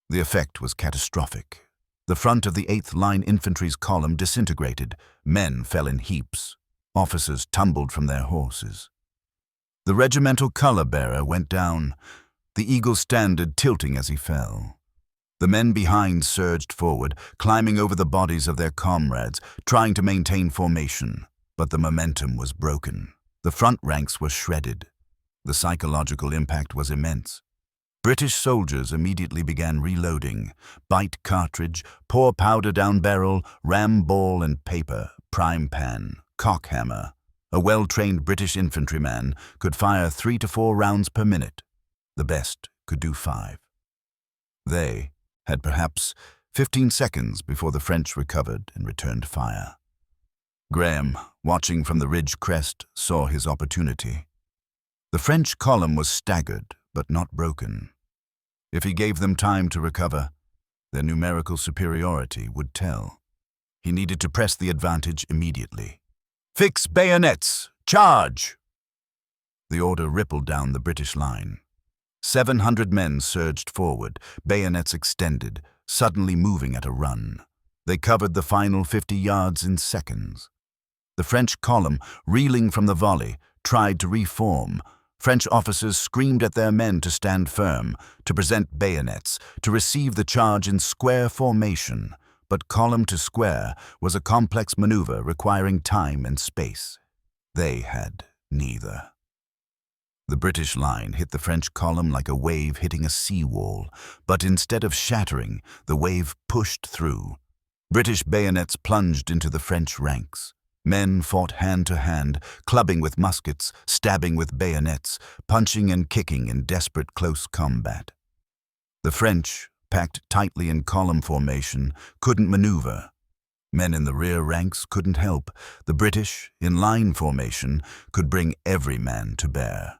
The effect was catastrophic. The front of the 8th Line Infantry's column disintegrated. Men fell in heaps. Officers tumbled from their horses. The regimental color-bearer went down, the eagle standard tilting as he fell. The men behind surged forward, climbing over the bodies of their comrades, trying to maintain formation. But the momentum was broken. The front ranks were shredded. The psychological impact was immense. British soldiers immediately began reloading. Bite cartridge, pour powder down barrel, ram ball and paper, prime pan, cock hammer. A well-trained British infantryman could fire 3 to 4 rounds per minute. The best could do 5. They had perhaps 15 seconds before the French recovered and returned fire. Graham, watching from the ridge crest, saw his opportunity. The French column was staggered, but not broken. If he gave them time to recover, their numerical superiority would tell. He needed to press the advantage immediately. "Fix bayonets! Charge!" The order rippled down the British line. 700 men surged forward, bayonets extended, suddenly moving at a run. They covered the final 50 yards in seconds. The French column, reeling from the volley, tried to reform. French officers screamed at their men to stand firm, to present bayonets, to receive the charge in square formation. But column to square was a complex maneuver requiring time and space. They had neither. The British line hit the French column like a wave hitting a seawall, but instead of shattering, the wave pushed through. British bayonets plunged into the French ranks. Men fought hand to hand, clubbing with muskets, stabbing with bayonets, punching and kicking in desperate close combat. The French, packed tightly in column formation, couldn't maneuver. Men in the rear ranks couldn't help. The British, in line formation, could bring every man to bear.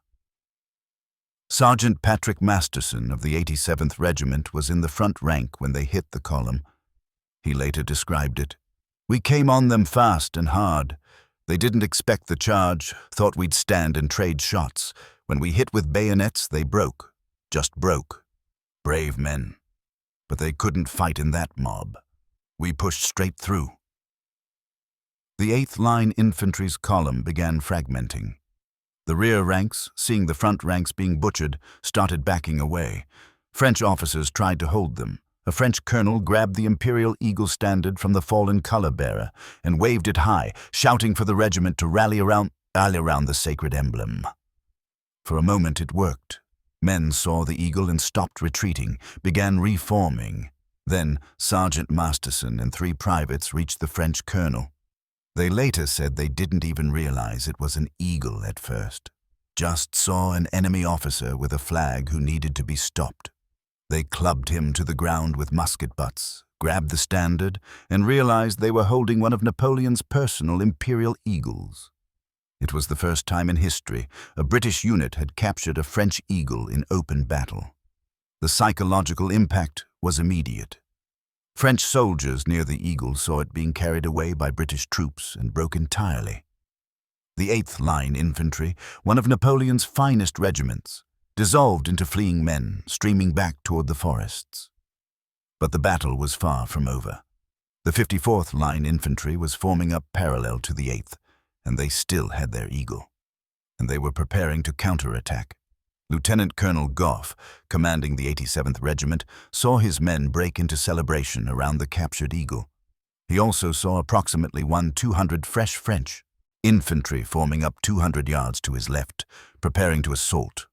Sergeant Patrick Masterson of the 87th Regiment was in the front rank when they hit the column. He later described it. "We came on them fast and hard. They didn't expect the charge, thought we'd stand and trade shots. When we hit with bayonets, they broke. Just broke. Brave men. But they couldn't fight in that mob. We pushed straight through." The 8th Line Infantry's column began fragmenting. The rear ranks, seeing the front ranks being butchered, started backing away. French officers tried to hold them. A French colonel grabbed the Imperial Eagle standard from the fallen color-bearer and waved it high, shouting for the regiment to rally around the sacred emblem. For a moment it worked. Men saw the eagle and stopped retreating, began reforming. Then Sergeant Masterson and 3 privates reached the French colonel. They later said they didn't even realize it was an eagle at first. Just saw an enemy officer with a flag who needed to be stopped. They clubbed him to the ground with musket butts, grabbed the standard, and realized they were holding one of Napoleon's personal Imperial Eagles. It was the first time in history a British unit had captured a French eagle in open battle. The psychological impact was immediate. French soldiers near the eagle saw it being carried away by British troops and broke entirely. The 8th Line Infantry, one of Napoleon's finest regiments, dissolved into fleeing men, streaming back toward the forests. But the battle was far from over. The 54th Line Infantry was forming up parallel to the 8th, and they still had their eagle. And they were preparing to counterattack. Lieutenant Colonel Goff, commanding the 87th Regiment, saw his men break into celebration around the captured eagle. He also saw approximately 200 fresh French infantry forming up 200 yards to his left, preparing to assault.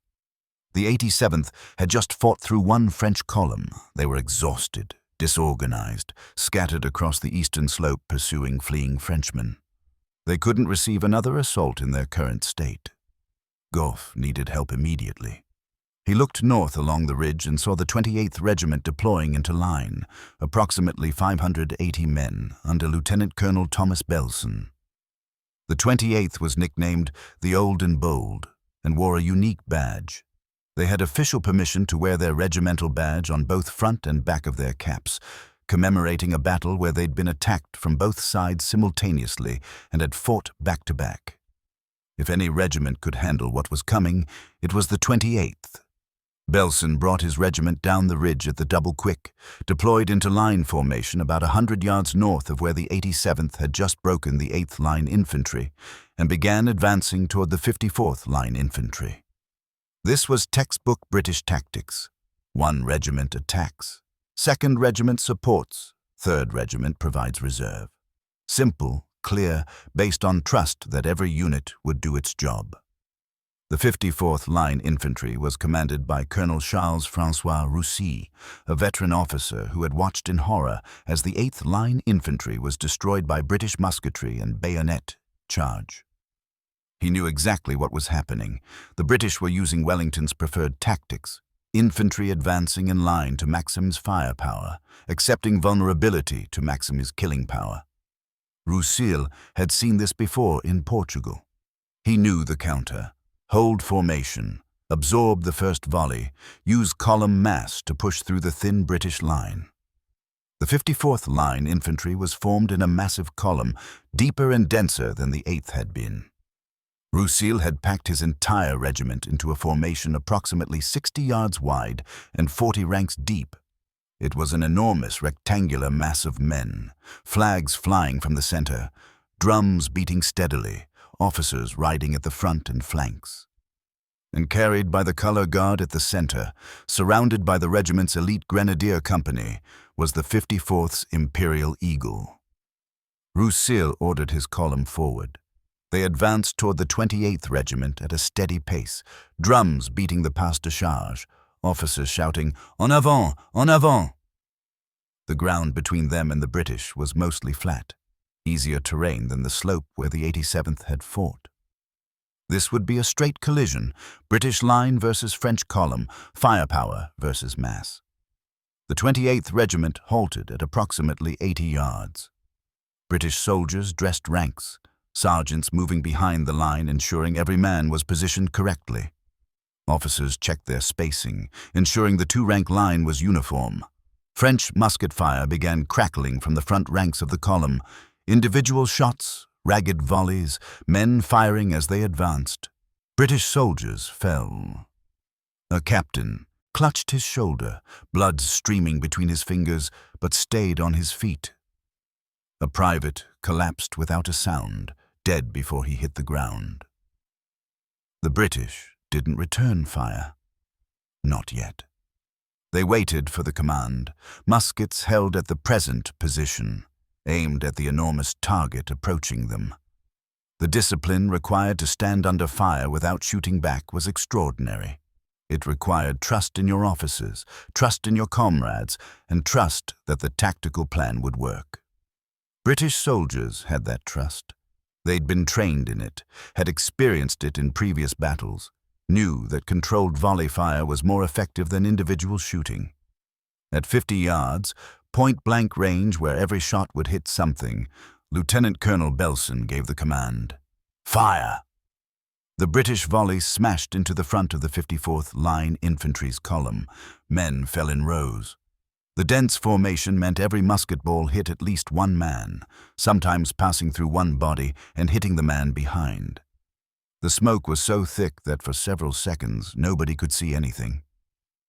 The 87th had just fought through one French column. They were exhausted, disorganized, scattered across the eastern slope pursuing fleeing Frenchmen. They couldn't receive another assault in their current state. Goff needed help immediately. He looked north along the ridge and saw the 28th Regiment deploying into line, approximately 580 men, under Lieutenant Colonel Thomas Belson. The 28th was nicknamed the Old and Bold and wore a unique badge. They had official permission to wear their regimental badge on both front and back of their caps, commemorating a battle where they'd been attacked from both sides simultaneously and had fought back to back. If any regiment could handle what was coming, it was the 28th. Belson brought his regiment down the ridge at the double quick, deployed into line formation about 100 yards north of where the 87th had just broken the 8th Line Infantry, and began advancing toward the 54th Line Infantry. This was textbook British tactics. 1 regiment attacks, 2nd Regiment supports, 3rd Regiment provides reserve. Simple, clear, based on trust that every unit would do its job. The 54th Line Infantry was commanded by Colonel Charles-François Roussy, a veteran officer who had watched in horror as the 8th Line Infantry was destroyed by British musketry and bayonet charge. He knew exactly what was happening. The British were using Wellington's preferred tactics, infantry advancing in line to Maxim's firepower, accepting vulnerability to Maxim's killing power. Roussy had seen this before in Portugal. He knew the counter. Hold formation, absorb the first volley, use column mass to push through the thin British line. The 54th Line Infantry was formed in a massive column, deeper and denser than the 8th had been. Roussel had packed his entire regiment into a formation approximately 60 yards wide and 40 ranks deep. It was an enormous rectangular mass of men, flags flying from the center, drums beating steadily, officers riding at the front and flanks. And carried by the color guard at the center, surrounded by the regiment's elite grenadier company, was the 54th Imperial Eagle. Roussel ordered his column forward. They advanced toward the 28th Regiment at a steady pace, drums beating the pas de charge, officers shouting, "En avant! En avant!" The ground between them and the British was mostly flat, easier terrain than the slope where the 87th had fought. This would be a straight collision, British line versus French column, firepower versus mass. The 28th Regiment halted at approximately 80 yards. British soldiers dressed ranks, sergeants moving behind the line ensuring every man was positioned correctly. Officers checked their spacing, ensuring the two-rank line was uniform. French musket fire began crackling from the front ranks of the column. Individual shots, ragged volleys, men firing as they advanced. British soldiers fell. A captain clutched his shoulder, blood streaming between his fingers, but stayed on his feet. A private collapsed without a sound, dead before he hit the ground. The British didn't return fire. Not yet. They waited for the command, muskets held at the present position, aimed at the enormous target approaching them. The discipline required to stand under fire without shooting back was extraordinary. It required trust in your officers, trust in your comrades, and trust that the tactical plan would work. British soldiers had that trust. They'd been trained in it, had experienced it in previous battles, knew that controlled volley fire was more effective than individual shooting. At 50 yards, point-blank range where every shot would hit something, Lieutenant Colonel Belson gave the command. Fire! The British volley smashed into the front of the 54th Line Infantry's column. Men fell in rows. The dense formation meant every musket ball hit at least one man, sometimes passing through one body and hitting the man behind. The smoke was so thick that for several seconds nobody could see anything.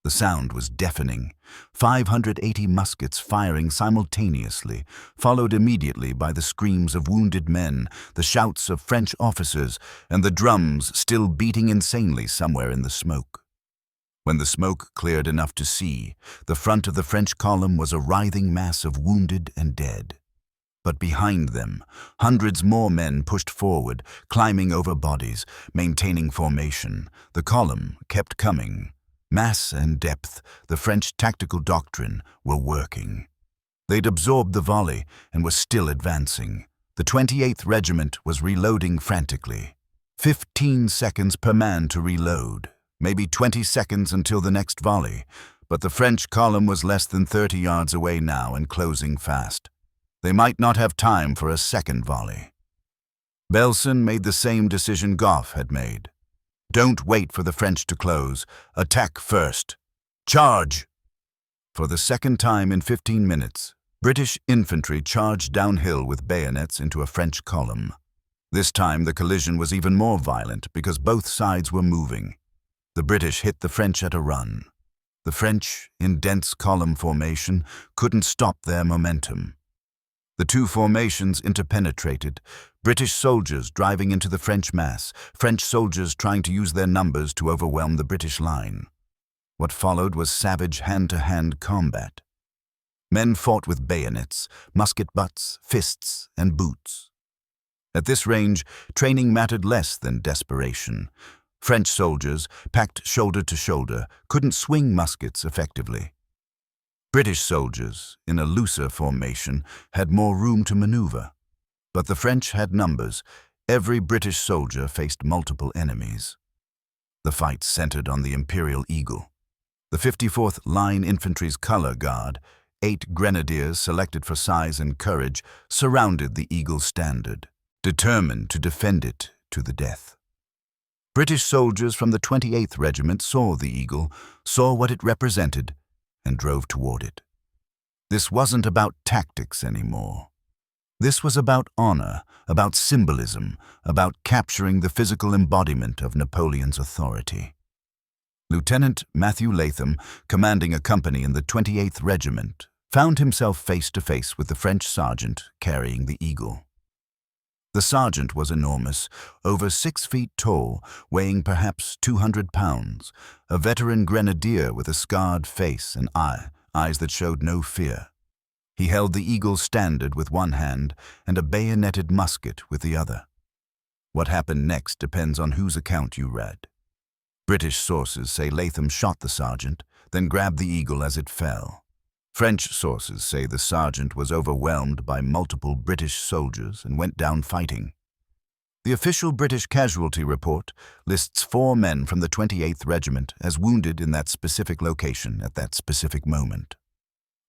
The sound was deafening. 580 muskets firing simultaneously, followed immediately by the screams of wounded men, the shouts of French officers, and the drums still beating insanely somewhere in the smoke. When the smoke cleared enough to see, the front of the French column was a writhing mass of wounded and dead. But behind them, hundreds more men pushed forward, climbing over bodies, maintaining formation. The column kept coming. Mass and depth, the French tactical doctrine, were working. They'd absorbed the volley and were still advancing. The 28th Regiment was reloading frantically. 15 seconds per man to reload. Maybe 20 seconds until the next volley, but the French column was less than 30 yards away now and closing fast. They might not have time for a second volley. Belson made the same decision Gough had made. Don't wait for the French to close. Attack first. Charge! For the second time in 15 minutes, British infantry charged downhill with bayonets into a French column. This time the collision was even more violent because both sides were moving. The British hit the French at a run. The French, in dense column formation, couldn't stop their momentum. The two formations interpenetrated, British soldiers driving into the French mass, French soldiers trying to use their numbers to overwhelm the British line. What followed was savage hand-to-hand combat. Men fought with bayonets, musket butts, fists, and boots. At this range, training mattered less than desperation. French soldiers, packed shoulder to shoulder, couldn't swing muskets effectively. British soldiers, in a looser formation, had more room to maneuver. But the French had numbers. Every British soldier faced multiple enemies. The fight centered on the Imperial Eagle. The 54th Line Infantry's color guard, 8 grenadiers selected for size and courage, surrounded the Eagle's standard, determined to defend it to the death. British soldiers from the 28th Regiment saw the Eagle, saw what it represented, and drove toward it. This wasn't about tactics anymore. This was about honor, about symbolism, about capturing the physical embodiment of Napoleon's authority. Lieutenant Matthew Latham, commanding a company in the 28th Regiment, found himself face to face with the French sergeant carrying the eagle. The sergeant was enormous, over 6 feet tall, weighing perhaps 200 pounds, a veteran grenadier with a scarred face and eyes that showed no fear. He held the eagle's standard with one hand and a bayoneted musket with the other. What happened next depends on whose account you read. British sources say Latham shot the sergeant, then grabbed the eagle as it fell. French sources say the sergeant was overwhelmed by multiple British soldiers and went down fighting. The official British casualty report lists 4 men from the 28th Regiment as wounded in that specific location at that specific moment.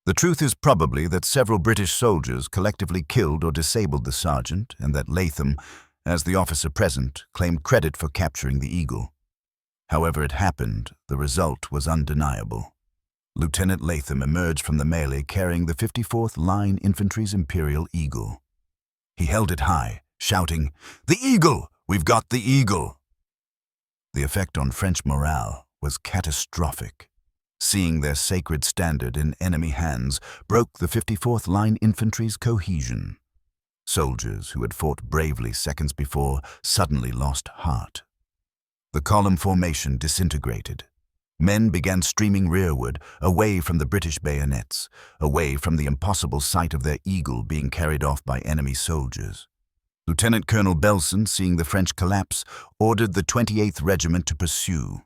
The truth is probably that several British soldiers collectively killed or disabled the sergeant, and that Latham, as the officer present, claimed credit for capturing the eagle. However it happened, the result was undeniable. Lieutenant Latham emerged from the melee carrying the 54th Line Infantry's Imperial Eagle. He held it high, shouting, "The Eagle! We've got the Eagle!" The effect on French morale was catastrophic. Seeing their sacred standard in enemy hands broke the 54th Line Infantry's cohesion. Soldiers who had fought bravely seconds before suddenly lost heart. The column formation disintegrated. Men began streaming rearward, away from the British bayonets, away from the impossible sight of their eagle being carried off by enemy soldiers. Lieutenant Colonel Belson, seeing the French collapse, ordered the 28th Regiment to pursue.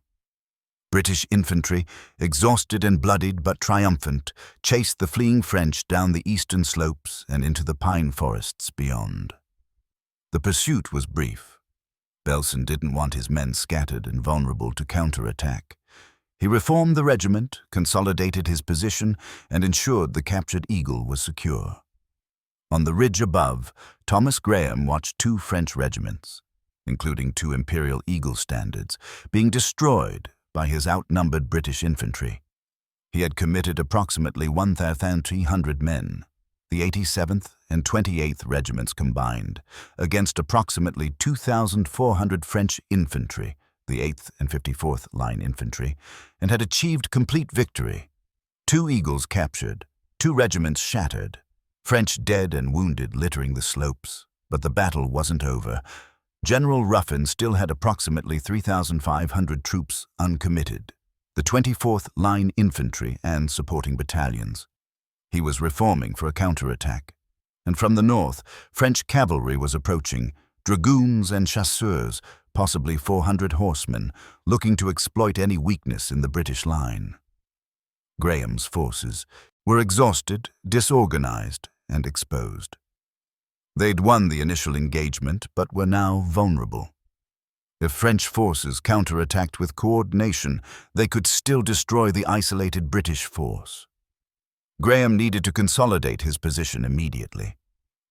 British infantry, exhausted and bloodied but triumphant, chased the fleeing French down the eastern slopes and into the pine forests beyond. The pursuit was brief. Belson didn't want his men scattered and vulnerable to counterattack. He reformed the regiment, consolidated his position, and ensured the captured eagle was secure. On the ridge above, Thomas Graham watched 2 French regiments, including 2 Imperial Eagle standards, being destroyed by his outnumbered British infantry. He had committed approximately 1,300 men, the 87th and 28th Regiments combined, against approximately 2,400 French infantry, the 8th and 54th Line Infantry, and had achieved complete victory. 2 eagles captured, 2 regiments shattered, French dead and wounded littering the slopes. But the battle wasn't over. General Ruffin still had approximately 3,500 troops uncommitted, the 24th Line Infantry and supporting battalions. He was reforming for a counterattack. And from the north, French cavalry was approaching, dragoons and chasseurs, possibly 400 horsemen, looking to exploit any weakness in the British line. Graham's forces were exhausted, disorganized, and exposed. They'd won the initial engagement, but were now vulnerable. If French forces counterattacked with coordination, they could still destroy the isolated British force. Graham needed to consolidate his position immediately.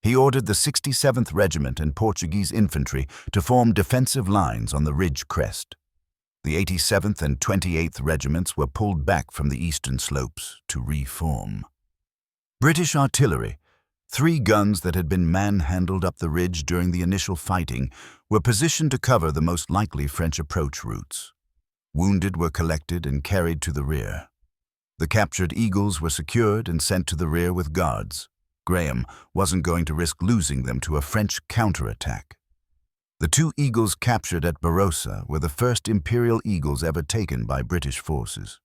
He ordered the 67th Regiment and Portuguese infantry to form defensive lines on the ridge crest. The 87th and 28th Regiments were pulled back from the eastern slopes to reform. British artillery, 3 guns that had been manhandled up the ridge during the initial fighting, were positioned to cover the most likely French approach routes. Wounded were collected and carried to the rear. The captured eagles were secured and sent to the rear with guards. Graham wasn't going to risk losing them to a French counterattack. The 2 eagles captured at Barrosa were the first Imperial Eagles ever taken by British forces.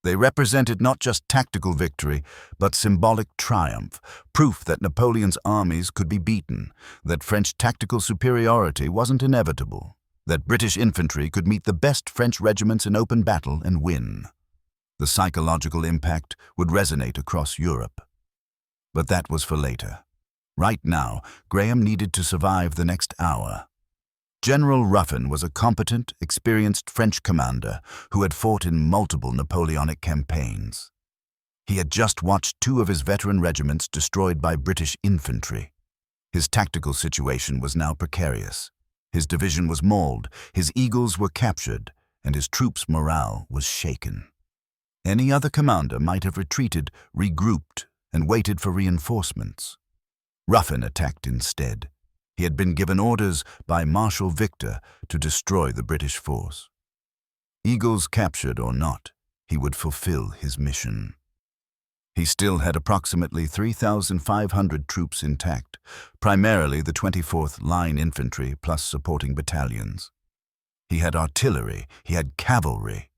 They represented not just tactical victory, but symbolic triumph, proof that Napoleon's armies could be beaten, that French tactical superiority wasn't inevitable, that British infantry could meet the best French regiments in open battle and win. The psychological impact would resonate across Europe. But that was for later. Right now, Graham needed to survive the next hour. General Ruffin was a competent, experienced French commander who had fought in multiple Napoleonic campaigns. He had just watched 2 of his veteran regiments destroyed by British infantry. His tactical situation was now precarious. His division was mauled, his eagles were captured, and his troops' morale was shaken. Any other commander might have retreated, regrouped, and waited for reinforcements. Ruffin attacked instead. He had been given orders by Marshal Victor to destroy the British force. Eagles captured or not, he would fulfill his mission. He still had approximately 3,500 troops intact, primarily the 24th Line Infantry plus supporting battalions. He had artillery, he had cavalry.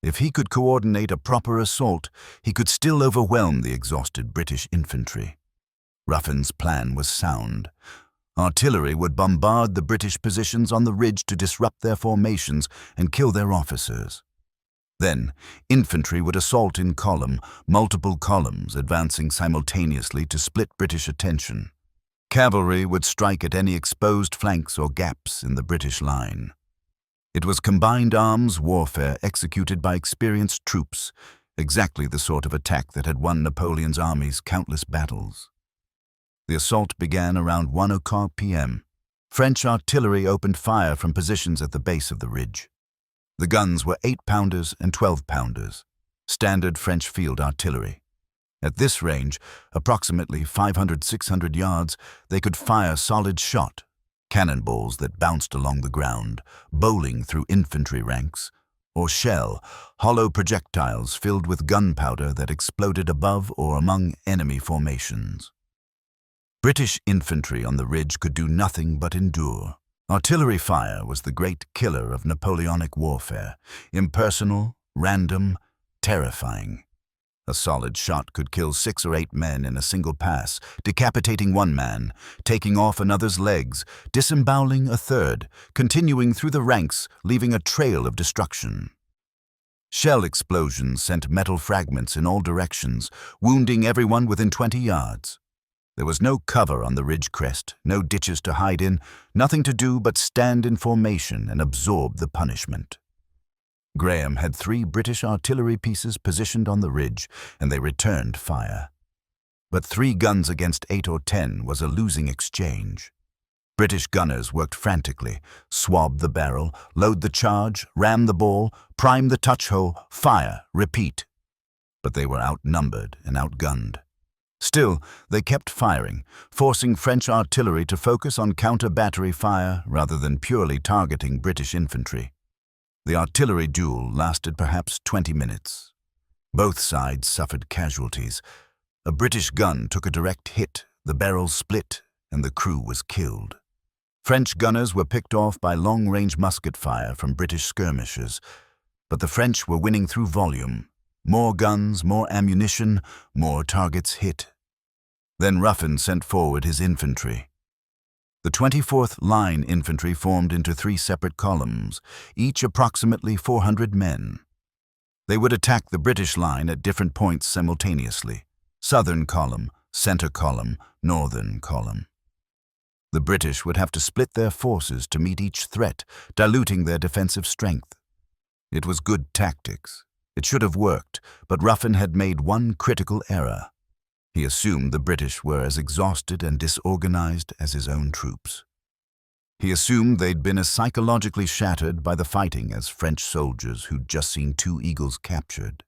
If he could coordinate a proper assault, he could still overwhelm the exhausted British infantry. Ruffin's plan was sound. Artillery would bombard the British positions on the ridge to disrupt their formations and kill their officers. Then, infantry would assault in column, multiple columns advancing simultaneously to split British attention. Cavalry would strike at any exposed flanks or gaps in the British line. It was combined arms warfare executed by experienced troops, exactly the sort of attack that had won Napoleon's armies countless battles. The assault began around 1:00 p.m. French artillery opened fire from positions at the base of the ridge. The guns were 8-pounders and 12-pounders, standard French field artillery. At this range, approximately 500-600 yards, they could fire solid shot, cannonballs that bounced along the ground, bowling through infantry ranks, or shell, hollow projectiles filled with gunpowder that exploded above or among enemy formations. British infantry on the ridge could do nothing but endure. Artillery fire was the great killer of Napoleonic warfare, impersonal, random, terrifying. A solid shot could kill 6 or 8 men in a single pass, decapitating one man, taking off another's legs, disemboweling a third, continuing through the ranks, leaving a trail of destruction. Shell explosions sent metal fragments in all directions, wounding everyone within 20 yards. There was no cover on the ridge crest, no ditches to hide in, nothing to do but stand in formation and absorb the punishment. Graham had 3 British artillery pieces positioned on the ridge, and they returned fire. But 3 guns against 8 or 10 was a losing exchange. British gunners worked frantically, swab the barrel, load the charge, ram the ball, prime the touch hole, fire, repeat. But they were outnumbered and outgunned. Still, they kept firing, forcing French artillery to focus on counter-battery fire rather than purely targeting British infantry. The artillery duel lasted perhaps 20 minutes. Both sides suffered casualties. A British gun took a direct hit, the barrel split, and the crew was killed. French gunners were picked off by long-range musket fire from British skirmishers, but the French were winning through volume. More guns, more ammunition, more targets hit. Then Ruffin sent forward his infantry. The 24th Line Infantry formed into 3 separate columns, each approximately 400 men. They would attack the British line at different points simultaneously: southern column, center column, northern column. The British would have to split their forces to meet each threat, diluting their defensive strength. It was good tactics. It should have worked, but Ruffin had made one critical error. He assumed the British were as exhausted and disorganized as his own troops. He assumed they'd been as psychologically shattered by the fighting as French soldiers who'd just seen 2 eagles captured.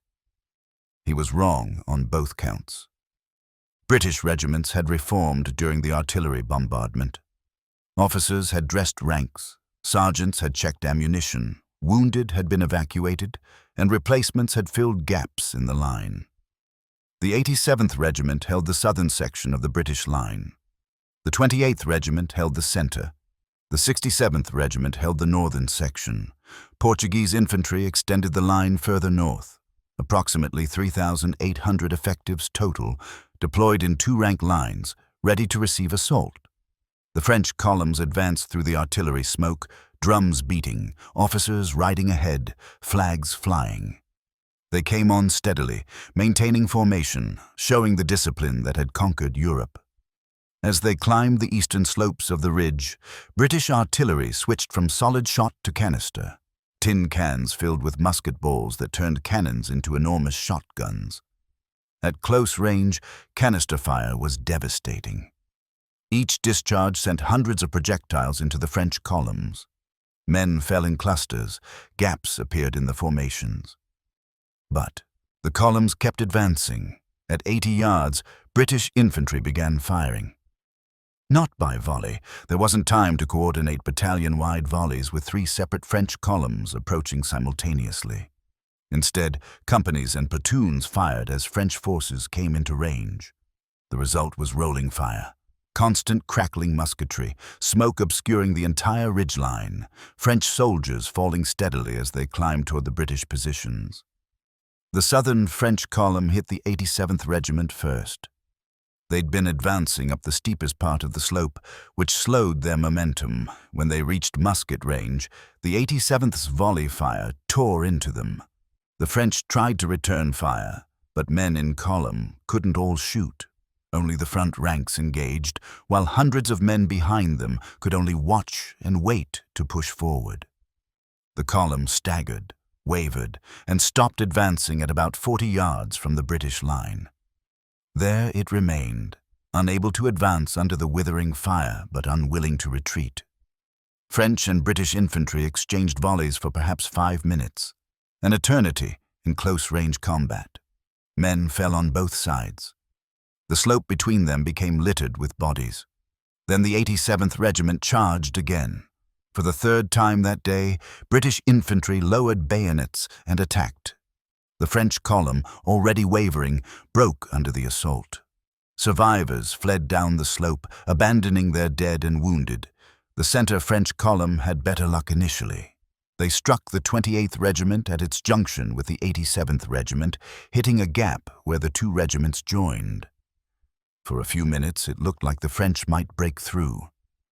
He was wrong on both counts. British regiments had reformed during the artillery bombardment. Officers had dressed ranks, sergeants had checked ammunition, wounded had been evacuated, and replacements had filled gaps in the line. The 87th Regiment held the southern section of the British line. The 28th Regiment held the center. The 67th Regiment held the northern section. Portuguese infantry extended the line further north. Approximately 3,800 effectives total, deployed in 2-rank lines, ready to receive assault. The French columns advanced through the artillery smoke, drums beating, officers riding ahead, flags flying. They came on steadily, maintaining formation, showing the discipline that had conquered Europe. As they climbed the eastern slopes of the ridge, British artillery switched from solid shot to canister, tin cans filled with musket balls that turned cannons into enormous shotguns. At close range, canister fire was devastating. Each discharge sent hundreds of projectiles into the French columns. Men fell in clusters, gaps appeared in the formations. But the columns kept advancing. At 80 yards, British infantry began firing. Not by volley. There wasn't time to coordinate battalion-wide volleys with 3 separate French columns approaching simultaneously. Instead, companies and platoons fired as French forces came into range. The result was rolling fire. Constant crackling musketry, smoke obscuring the entire ridgeline, French soldiers falling steadily as they climbed toward the British positions. The southern French column hit the 87th Regiment first. They'd been advancing up the steepest part of the slope, which slowed their momentum. When they reached musket range, the 87th's volley fire tore into them. The French tried to return fire, but men in column couldn't all shoot. Only the front ranks engaged, while hundreds of men behind them could only watch and wait to push forward. The column staggered, wavered, and stopped advancing at about 40 yards from the British line. There it remained, unable to advance under the withering fire but unwilling to retreat. French and British infantry exchanged volleys for perhaps 5 minutes, an eternity in close-range combat. Men fell on both sides. The slope between them became littered with bodies. Then the 87th Regiment charged again. For the 3rd time that day, British infantry lowered bayonets and attacked. The French column, already wavering, broke under the assault. Survivors fled down the slope, abandoning their dead and wounded. The center French column had better luck initially. They struck the 28th Regiment at its junction with the 87th Regiment, hitting a gap where the 2 regiments joined. For a few minutes, it looked like the French might break through.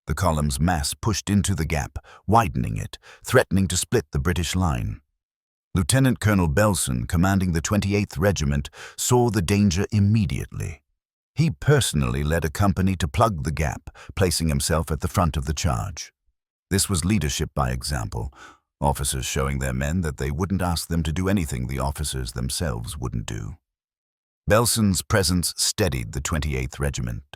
The column's mass pushed into the gap, widening it, threatening to split the British line. Lieutenant Colonel Belson, commanding the 28th Regiment, saw the danger immediately. He personally led a company to plug the gap, placing himself at the front of the charge. This was leadership by example, officers showing their men that they wouldn't ask them to do anything the officers themselves wouldn't do. Belson's presence steadied the 28th Regiment.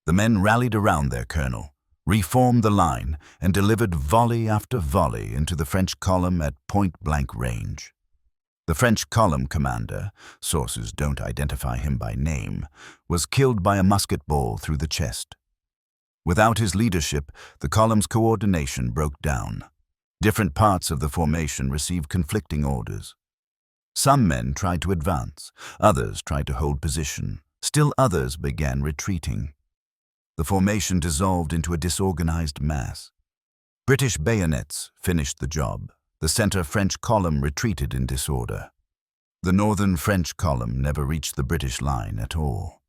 The men rallied around their colonel, reformed the line, and delivered volley after volley into the French column at point-blank range. The French column commander, sources don't identify him by name, was killed by a musket ball through the chest. Without his leadership, the column's coordination broke down. Different parts of the formation received conflicting orders. Some men tried to advance, others tried to hold position, still others began retreating. The formation dissolved into a disorganized mass. British bayonets finished the job. The center French column retreated in disorder. The northern French column never reached the British line at all.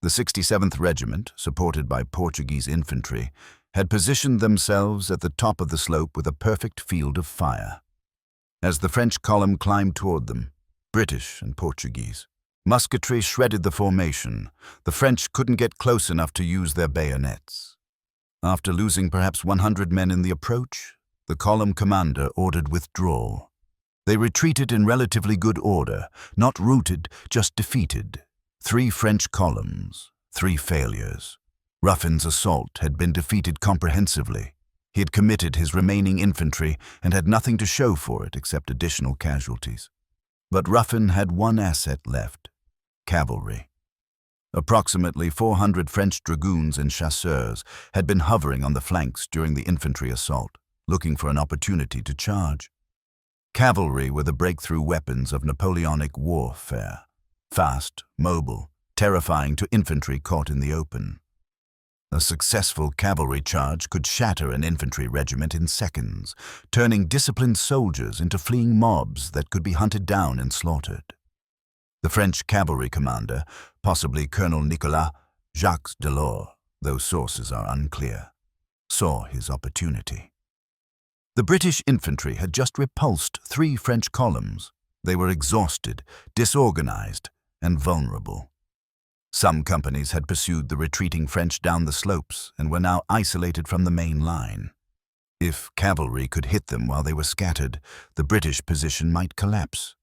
The 67th Regiment, supported by Portuguese infantry, had positioned themselves at the top of the slope with a perfect field of fire. As the French column climbed toward them, British and Portuguese, musketry shredded the formation. The French couldn't get close enough to use their bayonets. After losing perhaps 100 men in the approach, the column commander ordered withdrawal. They retreated in relatively good order, not routed, just defeated. 3 French columns, 3 failures. Ruffin's assault had been defeated comprehensively. He had committed his remaining infantry and had nothing to show for it except additional casualties. But Ruffin had one asset left: cavalry. Approximately 400 French dragoons and chasseurs had been hovering on the flanks during the infantry assault, looking for an opportunity to charge. Cavalry were the breakthrough weapons of Napoleonic warfare, fast, mobile, terrifying to infantry caught in the open. A successful cavalry charge could shatter an infantry regiment in seconds, turning disciplined soldiers into fleeing mobs that could be hunted down and slaughtered. The French cavalry commander, possibly Colonel Nicolas Jacques Delors, though sources are unclear, saw his opportunity. The British infantry had just repulsed 3 French columns. They were exhausted, disorganized, and vulnerable. Some companies had pursued the retreating French down the slopes and were now isolated from the main line. If cavalry could hit them while they were scattered, the British position might collapse.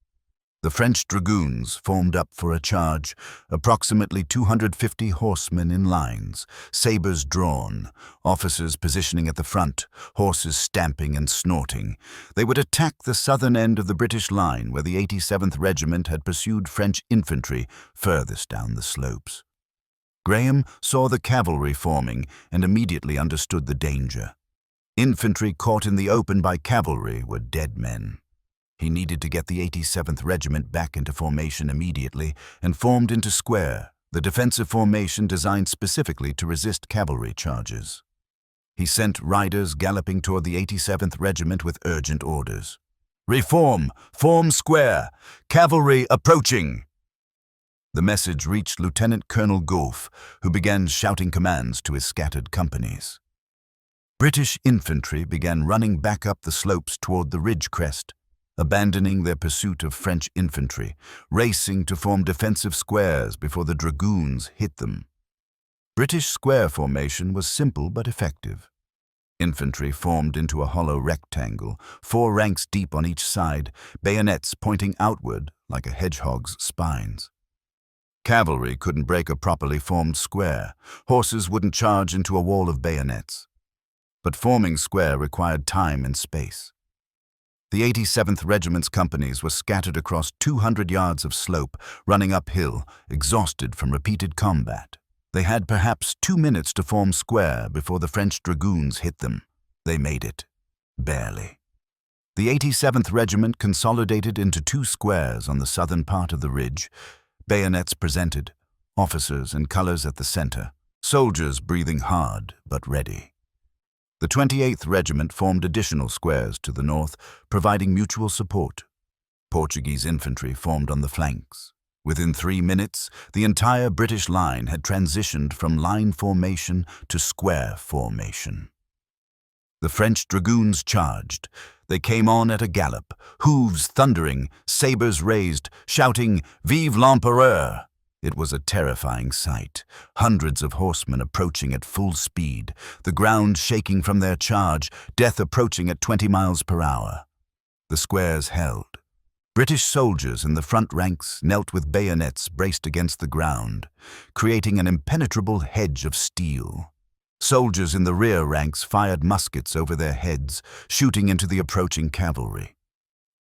The French dragoons formed up for a charge, approximately 250 horsemen in lines, sabers drawn, officers positioning at the front, horses stamping and snorting. They would attack the southern end of the British line where the 87th Regiment had pursued French infantry furthest down the slopes. Graham saw the cavalry forming and immediately understood the danger. Infantry caught in the open by cavalry were dead men. He needed to get the 87th Regiment back into formation immediately and formed into square, the defensive formation designed specifically to resist cavalry charges. He sent riders galloping toward the 87th Regiment with urgent orders. "Reform! Form square! Cavalry approaching!" The message reached Lieutenant Colonel Gough, who began shouting commands to his scattered companies. British infantry began running back up the slopes toward the ridge crest, abandoning their pursuit of French infantry, racing to form defensive squares before the dragoons hit them. British square formation was simple but effective. Infantry formed into a hollow rectangle, 4 ranks deep on each side, bayonets pointing outward like a hedgehog's spines. Cavalry couldn't break a properly formed square. Horses wouldn't charge into a wall of bayonets. But forming square required time and space. The 87th Regiment's companies were scattered across 200 yards of slope, running uphill, exhausted from repeated combat. They had perhaps 2 minutes to form square before the French dragoons hit them. They made it. Barely. The 87th Regiment consolidated into 2 squares on the southern part of the ridge, bayonets presented, officers and colors at the center, soldiers breathing hard but ready. The 28th Regiment formed additional squares to the north, providing mutual support. Portuguese infantry formed on the flanks. Within 3 minutes, the entire British line had transitioned from line formation to square formation. The French dragoons charged. They came on at a gallop, hooves thundering, sabers raised, shouting, "Vive l'Empereur!" It was a terrifying sight. Hundreds of horsemen approaching at full speed, the ground shaking from their charge, death approaching at 20 miles per hour. The squares held. British soldiers in the front ranks knelt with bayonets braced against the ground, creating an impenetrable hedge of steel. Soldiers in the rear ranks fired muskets over their heads, shooting into the approaching cavalry.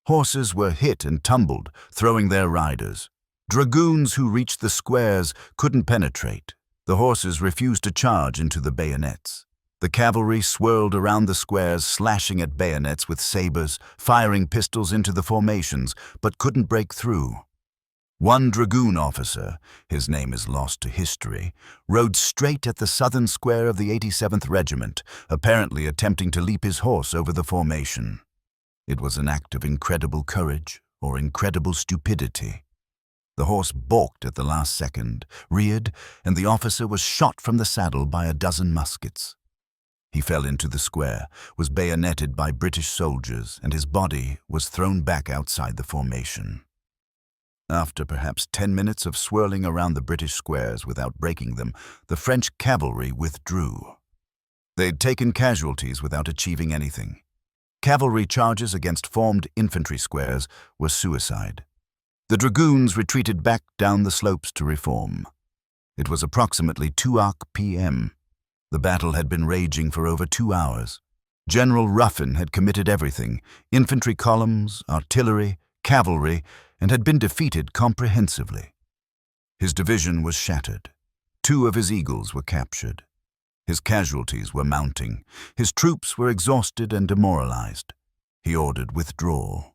Horses were hit and tumbled, throwing their riders. Dragoons who reached the squares couldn't penetrate. The horses refused to charge into the bayonets. The cavalry swirled around the squares, slashing at bayonets with sabers, firing pistols into the formations, but couldn't break through. One dragoon officer, his name is lost to history, rode straight at the southern square of the 87th Regiment, apparently attempting to leap his horse over the formation. It was an act of incredible courage or incredible stupidity. The horse balked at the last second, reared, and the officer was shot from the saddle by a dozen muskets. He fell into the square, was bayoneted by British soldiers, and his body was thrown back outside the formation. After perhaps 10 minutes of swirling around the British squares without breaking them, the French cavalry withdrew. They'd taken casualties without achieving anything. Cavalry charges against formed infantry squares were suicide. The dragoons retreated back down the slopes to reform. It was approximately 2 p.m. The battle had been raging for over 2 hours. General Ruffin had committed everything, infantry columns, artillery, cavalry, and had been defeated comprehensively. His division was shattered. 2 of his eagles were captured. His casualties were mounting. His troops were exhausted and demoralized. He ordered withdrawal.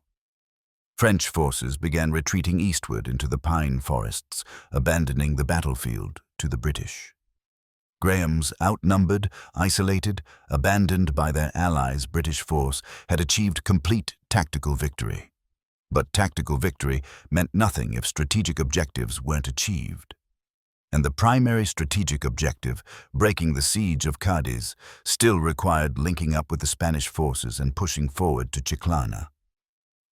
French forces began retreating eastward into the pine forests, abandoning the battlefield to the British. Graham's outnumbered, isolated, abandoned by their allies' British force had achieved complete tactical victory. But tactical victory meant nothing if strategic objectives weren't achieved. And the primary strategic objective, breaking the siege of Cadiz, still required linking up with the Spanish forces and pushing forward to Chiclana.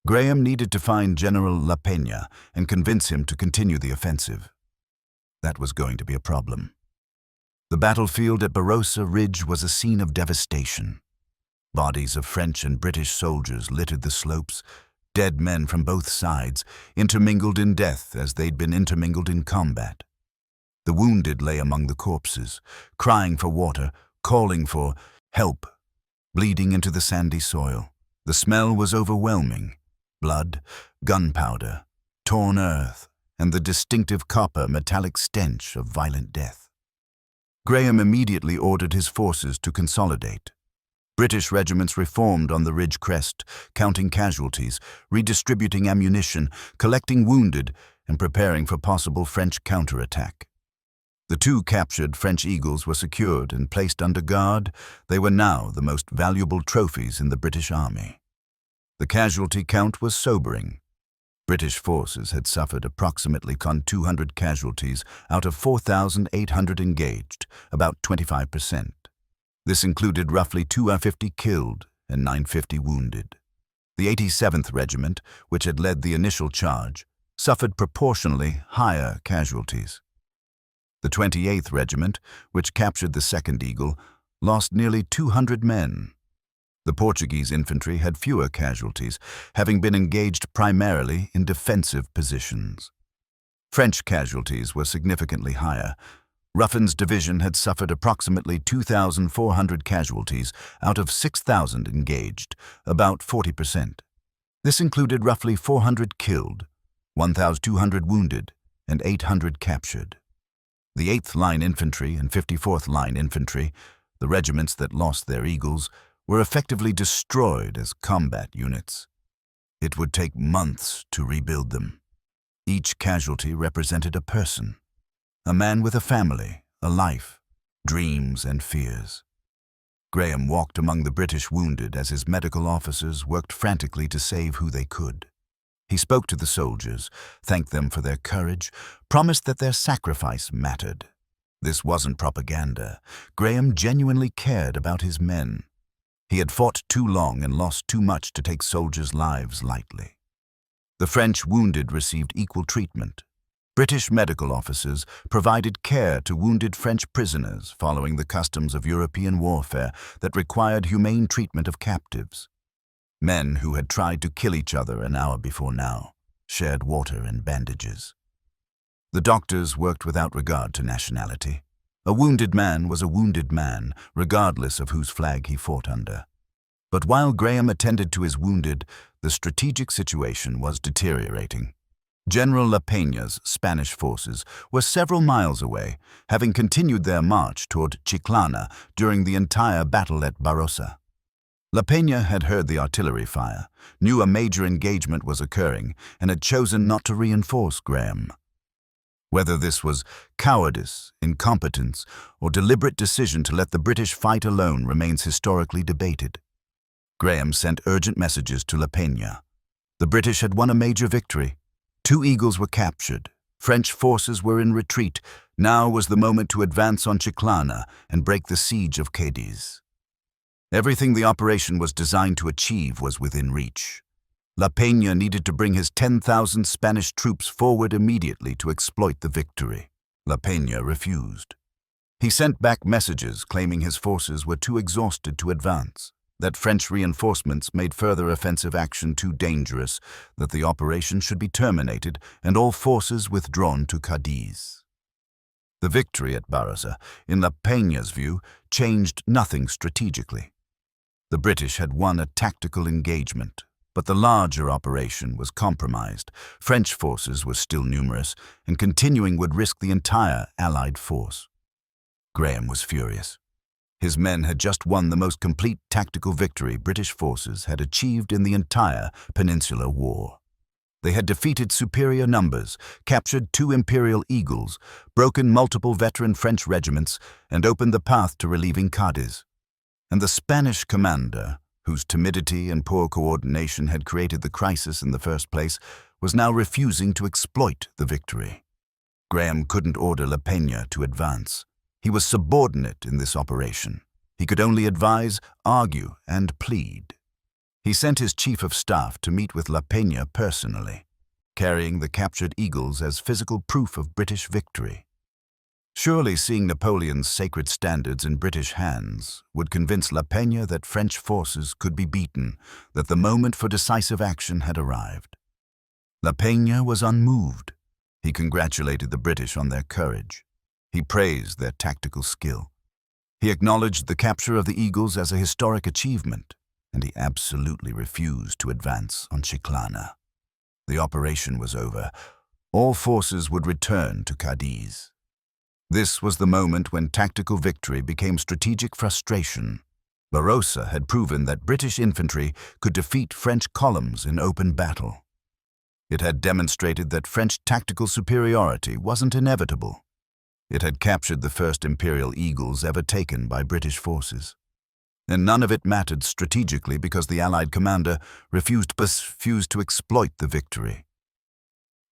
Graham needed to find General La Peña and convince him to continue the offensive. That was going to be a problem. The battlefield at Barrosa Ridge was a scene of devastation. Bodies of French and British soldiers littered the slopes, dead men from both sides, intermingled in death as they'd been intermingled in combat. The wounded lay among the corpses, crying for water, calling for help, bleeding into the sandy soil. The smell was overwhelming. Blood, gunpowder, torn earth, and the distinctive copper metallic stench of violent death. Graham immediately ordered his forces to consolidate. British regiments reformed on the ridge crest, counting casualties, redistributing ammunition, collecting wounded, and preparing for possible French counterattack. The 2 captured French eagles were secured and placed under guard. They were now the most valuable trophies in the British Army. The casualty count was sobering. British forces had suffered approximately 200 casualties out of 4,800 engaged, about 25%. This included roughly 250 killed and 950 wounded. The 87th Regiment, which had led the initial charge, suffered proportionally higher casualties. The 28th Regiment, which captured the second eagle, lost nearly 200 men. The Portuguese infantry had fewer casualties, having been engaged primarily in defensive positions. French casualties were significantly higher. Ruffin's division had suffered approximately 2,400 casualties out of 6,000 engaged, about 40%. This included roughly 400 killed, 1,200 wounded, and 800 captured. The 8th Line Infantry and 54th Line Infantry, the regiments that lost their eagles, were effectively destroyed as combat units. It would take months to rebuild them. Each casualty represented a person, a man with a family, a life, dreams and fears. Graham walked among the British wounded as his medical officers worked frantically to save who they could. He spoke to the soldiers, thanked them for their courage, promised that their sacrifice mattered. This wasn't propaganda. Graham genuinely cared about his men. He had fought too long and lost too much to take soldiers' lives lightly. The French wounded received equal treatment. British medical officers provided care to wounded French prisoners following the customs of European warfare that required humane treatment of captives. Men who had tried to kill each other an hour before now shared water and bandages. The doctors worked without regard to nationality. A wounded man was a wounded man, regardless of whose flag he fought under. But while Graham attended to his wounded, the strategic situation was deteriorating. General La Peña's Spanish forces were several miles away, having continued their march toward Chiclana during the entire battle at Barrosa. La Peña had heard the artillery fire, knew a major engagement was occurring, and had chosen not to reinforce Graham. Whether this was cowardice, incompetence, or deliberate decision to let the British fight alone remains historically debated. Graham sent urgent messages to La Peña. The British had won a major victory. 2 eagles were captured. French forces were in retreat. Now was the moment to advance on Chiclana and break the siege of Cadiz. Everything the operation was designed to achieve was within reach. La Peña needed to bring his 10,000 Spanish troops forward immediately to exploit the victory. La Peña refused. He sent back messages claiming his forces were too exhausted to advance, that French reinforcements made further offensive action too dangerous, that the operation should be terminated and all forces withdrawn to Cadiz. The victory at Barrosa, in La Peña's view, changed nothing strategically. The British had won a tactical engagement, but the larger operation was compromised. French forces were still numerous, and continuing would risk the entire Allied force. Graham was furious. His men had just won the most complete tactical victory British forces had achieved in the entire Peninsular War. They had defeated superior numbers, captured 2 Imperial Eagles, broken multiple veteran French regiments, and opened the path to relieving Cadiz. And the Spanish commander, whose timidity and poor coordination had created the crisis in the first place, was now refusing to exploit the victory. Graham couldn't order La Peña to advance. He was subordinate in this operation. He could only advise, argue, and plead. He sent his chief of staff to meet with La Peña personally, carrying the captured eagles as physical proof of British victory. Surely seeing Napoleon's sacred standards in British hands would convince La Peña that French forces could be beaten, that the moment for decisive action had arrived. La Peña was unmoved. He congratulated the British on their courage. He praised their tactical skill. He acknowledged the capture of the eagles as a historic achievement, and he absolutely refused to advance on Chiclana. The operation was over. All forces would return to Cadiz. This was the moment when tactical victory became strategic frustration. Barrosa had proven that British infantry could defeat French columns in open battle. It had demonstrated that French tactical superiority wasn't inevitable. It had captured the first Imperial Eagles ever taken by British forces. And none of it mattered strategically because the Allied commander refused to exploit the victory.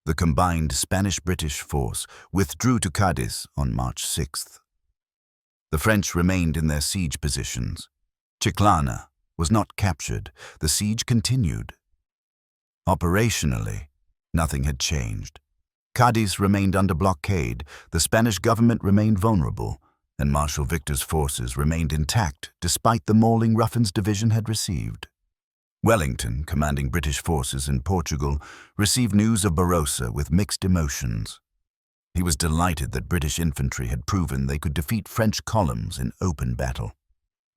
The combined Spanish-British force withdrew to Cadiz on March 6th. The French remained in their siege positions. Chiclana was not captured. The siege continued. Operationally, nothing had changed. Cadiz remained under blockade, the Spanish government remained vulnerable, and Marshal Victor's forces remained intact despite the mauling Ruffin's division had received. Wellington, commanding British forces in Portugal, received news of Barrosa with mixed emotions. He was delighted that British infantry had proven they could defeat French columns in open battle.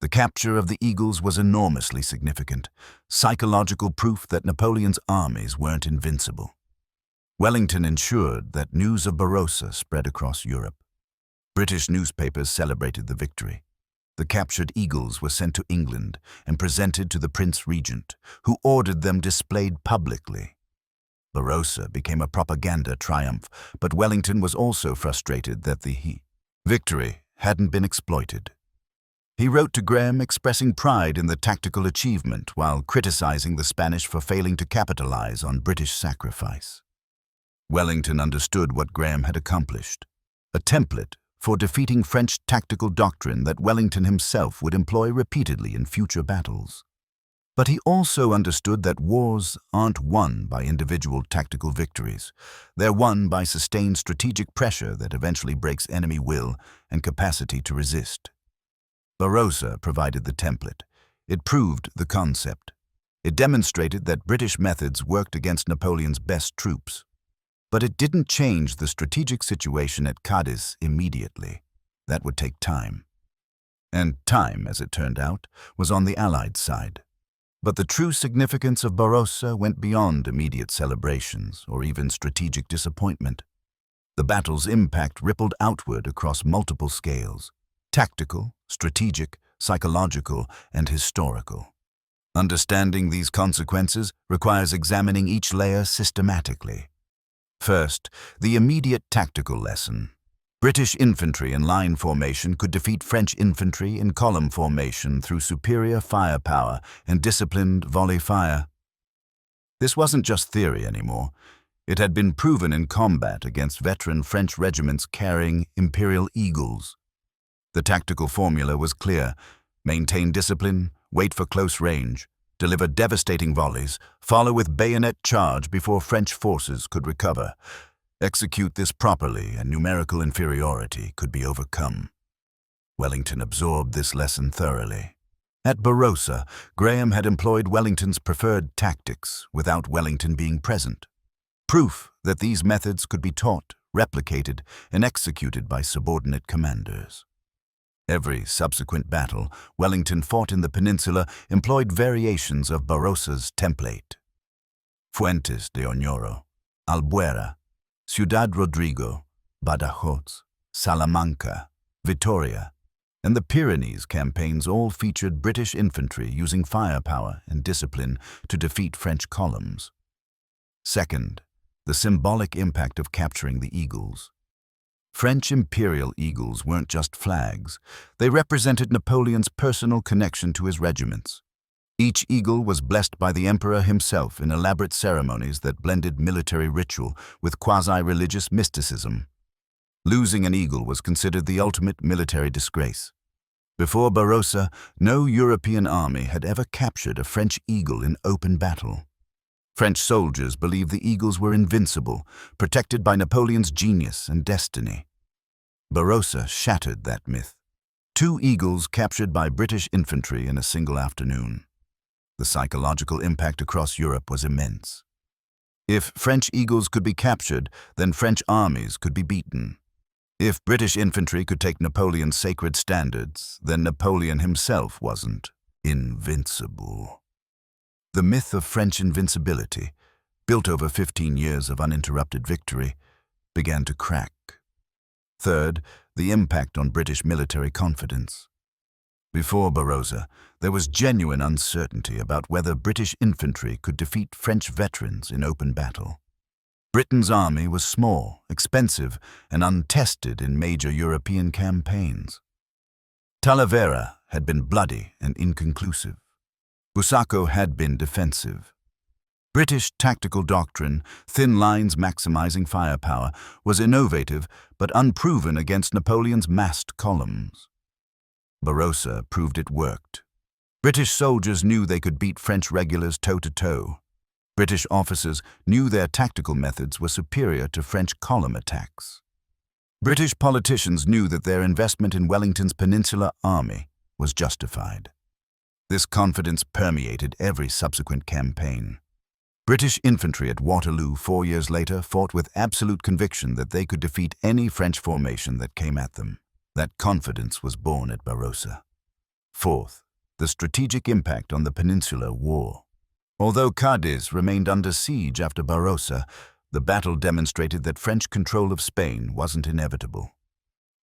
The capture of the Eagles was enormously significant, psychological proof that Napoleon's armies weren't invincible. Wellington ensured that news of Barrosa spread across Europe. British newspapers celebrated the victory. The captured Eagles were sent to England and presented to the Prince Regent, who ordered them displayed publicly. Barrosa became a propaganda triumph, but Wellington was also frustrated that the victory hadn't been exploited. He wrote to Graham expressing pride in the tactical achievement while criticizing the Spanish for failing to capitalize on British sacrifice. Wellington understood what Graham had accomplished, a template for defeating French tactical doctrine that Wellington himself would employ repeatedly in future battles. But he also understood that wars aren't won by individual tactical victories. They're won by sustained strategic pressure that eventually breaks enemy will and capacity to resist. Barrosa provided the template. It proved the concept. It demonstrated that British methods worked against Napoleon's best troops. But it didn't change the strategic situation at Cadiz immediately. That would take time. And time, as it turned out, was on the Allied side. But the true significance of Barrosa went beyond immediate celebrations or even strategic disappointment. The battle's impact rippled outward across multiple scales: tactical, strategic, psychological, and historical. Understanding these consequences requires examining each layer systematically. First, the immediate tactical lesson. British infantry in line formation could defeat French infantry in column formation through superior firepower and disciplined volley fire. This wasn't just theory anymore. It had been proven in combat against veteran French regiments carrying Imperial Eagles. The tactical formula was clear: maintain discipline, wait for close range, deliver devastating volleys, follow with bayonet charge before French forces could recover. Execute this properly and numerical inferiority could be overcome. Wellington absorbed this lesson thoroughly. At Barrosa, Graham had employed Wellington's preferred tactics without Wellington being present. Proof that these methods could be taught, replicated, and executed by subordinate commanders. Every subsequent battle Wellington fought in the peninsula employed variations of Barrosa's template. Fuentes de Oñoro, Albuera, Ciudad Rodrigo, Badajoz, Salamanca, Vitoria, and the Pyrenees campaigns all featured British infantry using firepower and discipline to defeat French columns. Second, the symbolic impact of capturing the Eagles. French Imperial Eagles weren't just flags. They represented Napoleon's personal connection to his regiments. Each eagle was blessed by the Emperor himself in elaborate ceremonies that blended military ritual with quasi-religious mysticism. Losing an eagle was considered the ultimate military disgrace. Before Barrosa, no European army had ever captured a French eagle in open battle. French soldiers believed the eagles were invincible, protected by Napoleon's genius and destiny. Barrosa shattered that myth. 2 eagles captured by British infantry in a single afternoon. The psychological impact across Europe was immense. If French eagles could be captured, then French armies could be beaten. If British infantry could take Napoleon's sacred standards, then Napoleon himself wasn't invincible. The myth of French invincibility, built over 15 years of uninterrupted victory, began to crack. Third, the impact on British military confidence. Before Barrosa, there was genuine uncertainty about whether British infantry could defeat French veterans in open battle. Britain's army was small, expensive, and untested in major European campaigns. Talavera had been bloody and inconclusive. Busaco had been defensive. British tactical doctrine, thin lines maximizing firepower, was innovative but unproven against Napoleon's massed columns. Barrosa proved it worked. British soldiers knew they could beat French regulars toe-to-toe. British officers knew their tactical methods were superior to French column attacks. British politicians knew that their investment in Wellington's Peninsular Army was justified. This confidence permeated every subsequent campaign. British infantry at Waterloo 4 years later fought with absolute conviction that they could defeat any French formation that came at them. That confidence was born at Barrosa. Fourth, the strategic impact on the Peninsular War. Although Cadiz remained under siege after Barrosa, the battle demonstrated that French control of Spain wasn't inevitable.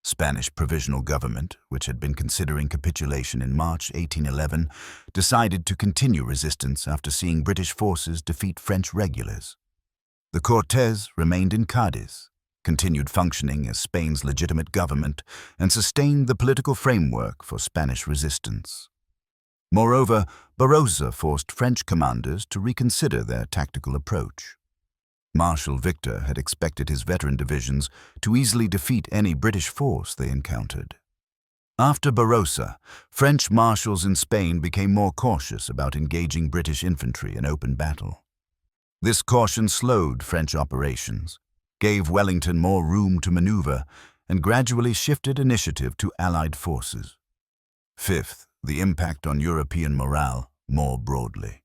Spanish provisional government, which had been considering capitulation in March 1811, decided to continue resistance after seeing British forces defeat French regulars. The Cortes remained in Cadiz, continued functioning as Spain's legitimate government, and sustained the political framework for Spanish resistance. Moreover, Barrosa forced French commanders to reconsider their tactical approach. Marshal Victor had expected his veteran divisions to easily defeat any British force they encountered. After Barrosa, French marshals in Spain became more cautious about engaging British infantry in open battle. This caution slowed French operations, gave Wellington more room to maneuver, and gradually shifted initiative to Allied forces. Fifth, the impact on European morale more broadly.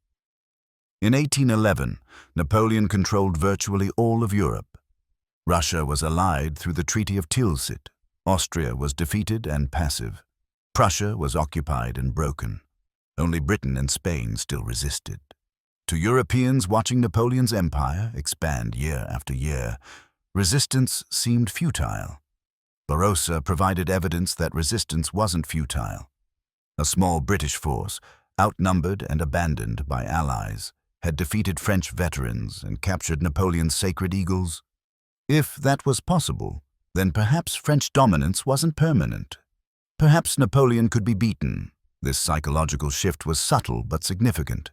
In 1811, Napoleon controlled virtually all of Europe. Russia was allied through the Treaty of Tilsit. Austria was defeated and passive. Prussia was occupied and broken. Only Britain and Spain still resisted. To Europeans watching Napoleon's empire expand year after year, resistance seemed futile. Barrosa provided evidence that resistance wasn't futile. A small British force, outnumbered and abandoned by allies, had defeated French veterans and captured Napoleon's sacred eagles. If that was possible, then perhaps French dominance wasn't permanent. Perhaps Napoleon could be beaten. This psychological shift was subtle but significant.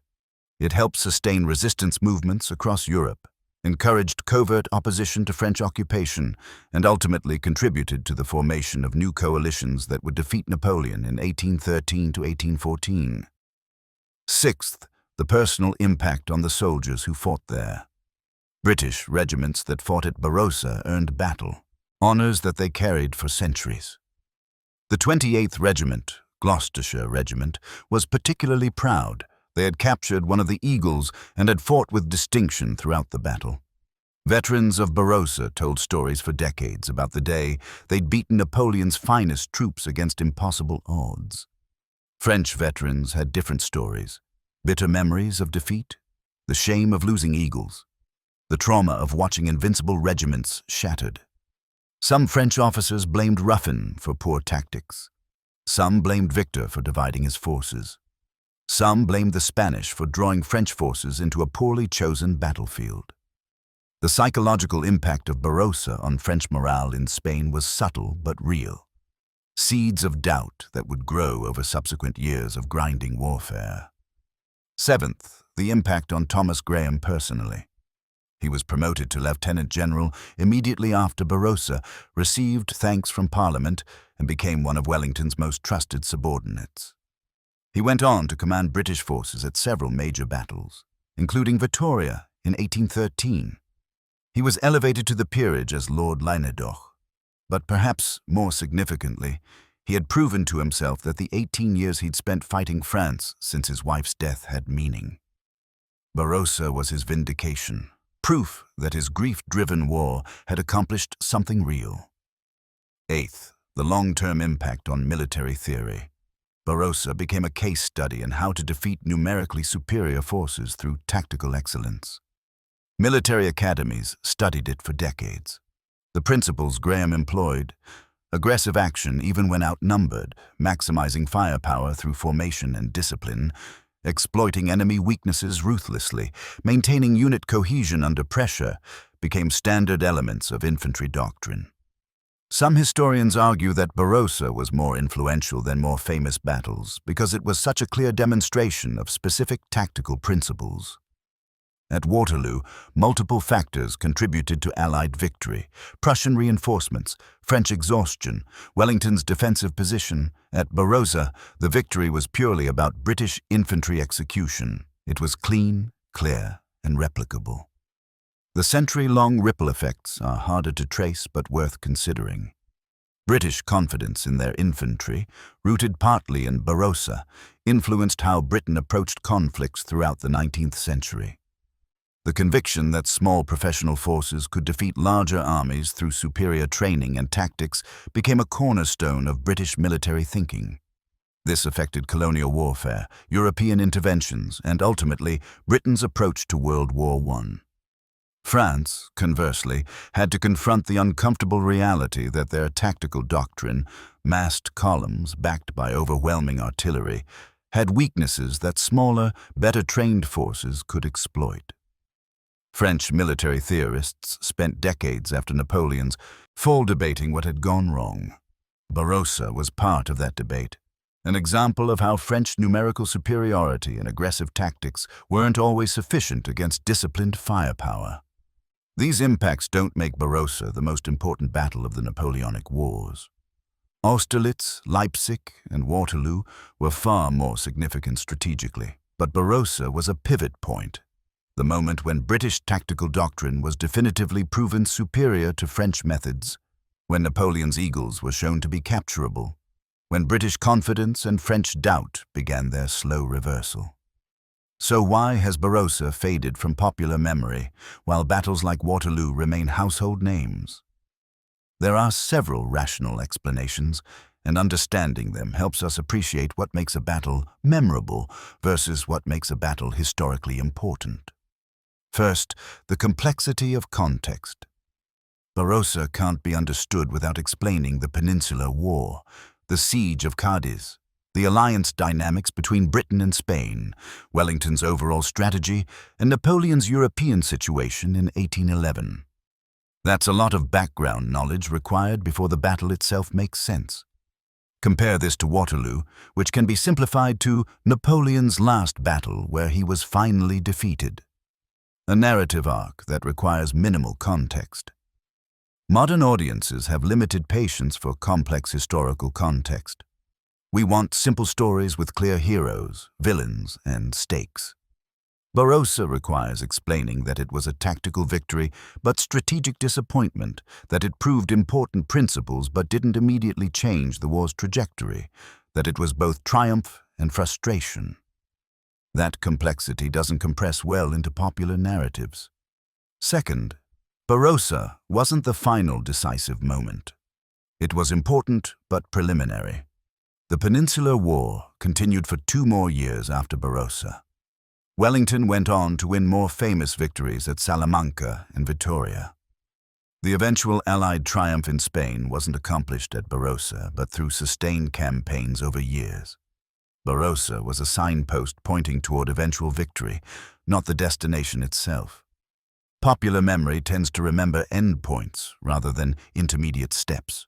It helped sustain resistance movements across Europe, encouraged covert opposition to French occupation, and ultimately contributed to the formation of new coalitions that would defeat Napoleon in 1813 to 1814. Sixth, the personal impact on the soldiers who fought there. British regiments that fought at Barrosa earned battle, honors that they carried for centuries. The 28th Regiment, Gloucestershire Regiment, was particularly proud. They had captured one of the eagles and had fought with distinction throughout the battle. Veterans of Barrosa told stories for decades about the day they'd beaten Napoleon's finest troops against impossible odds. French veterans had different stories. Bitter memories of defeat, the shame of losing eagles, the trauma of watching invincible regiments shattered. Some French officers blamed Ruffin for poor tactics. Some blamed Victor for dividing his forces. Some blamed the Spanish for drawing French forces into a poorly chosen battlefield. The psychological impact of Barrosa on French morale in Spain was subtle but real. Seeds of doubt that would grow over subsequent years of grinding warfare. Seventh, the impact on Thomas Graham personally. He was promoted to Lieutenant General immediately after Barrosa, received thanks from Parliament, and became one of Wellington's most trusted subordinates. He went on to command British forces at several major battles, including Vittoria in 1813. He was elevated to the peerage as Lord Lynedoch, but perhaps more significantly, he had proven to himself that the 18 years he'd spent fighting France since his wife's death had meaning. Barrosa was his vindication, proof that his grief-driven war had accomplished something real. Eighth, the long-term impact on military theory. Barrosa became a case study in how to defeat numerically superior forces through tactical excellence. Military academies studied it for decades. The principles Graham employed: aggressive action even when outnumbered, maximizing firepower through formation and discipline, exploiting enemy weaknesses ruthlessly, maintaining unit cohesion under pressure, became standard elements of infantry doctrine. Some historians argue that Barrosa was more influential than more famous battles because it was such a clear demonstration of specific tactical principles. At Waterloo, multiple factors contributed to Allied victory: Prussian reinforcements, French exhaustion, Wellington's defensive position. At Barrosa, the victory was purely about British infantry execution. It was clean, clear, and replicable. The century-long ripple effects are harder to trace but worth considering. British confidence in their infantry, rooted partly in Barrosa, influenced how Britain approached conflicts throughout the 19th century. The conviction that small professional forces could defeat larger armies through superior training and tactics became a cornerstone of British military thinking. This affected colonial warfare, European interventions, and ultimately Britain's approach to World War I. France, conversely, had to confront the uncomfortable reality that their tactical doctrine, massed columns backed by overwhelming artillery, had weaknesses that smaller, better-trained forces could exploit. French military theorists spent decades after Napoleon's fall debating what had gone wrong. Barrosa was part of that debate, an example of how French numerical superiority and aggressive tactics weren't always sufficient against disciplined firepower. These impacts don't make Barrosa the most important battle of the Napoleonic Wars. Austerlitz, Leipzig, and Waterloo were far more significant strategically, but Barrosa was a pivot point, the moment when British tactical doctrine was definitively proven superior to French methods, when Napoleon's eagles were shown to be capturable, when British confidence and French doubt began their slow reversal. So why has Barrosa faded from popular memory, while battles like Waterloo remain household names? There are several rational explanations, and understanding them helps us appreciate what makes a battle memorable versus what makes a battle historically important. First, the complexity of context. Barrosa can't be understood without explaining the Peninsular War, the siege of Cadiz, the alliance dynamics between Britain and Spain, Wellington's overall strategy, and Napoleon's European situation in 1811. That's a lot of background knowledge required before the battle itself makes sense. Compare this to Waterloo, which can be simplified to Napoleon's last battle where he was finally defeated. A narrative arc that requires minimal context. Modern audiences have limited patience for complex historical context. We want simple stories with clear heroes, villains, and stakes. Barrosa requires explaining that it was a tactical victory but strategic disappointment, that it proved important principles but didn't immediately change the war's trajectory, that it was both triumph and frustration. That complexity doesn't compress well into popular narratives. Second, Barrosa wasn't the final decisive moment. It was important but preliminary. The Peninsular War continued for 2 more years after Barrosa. Wellington went on to win more famous victories at Salamanca and Vittoria. The eventual Allied triumph in Spain wasn't accomplished at Barrosa, but through sustained campaigns over years. Barrosa was a signpost pointing toward eventual victory, not the destination itself. Popular memory tends to remember endpoints rather than intermediate steps.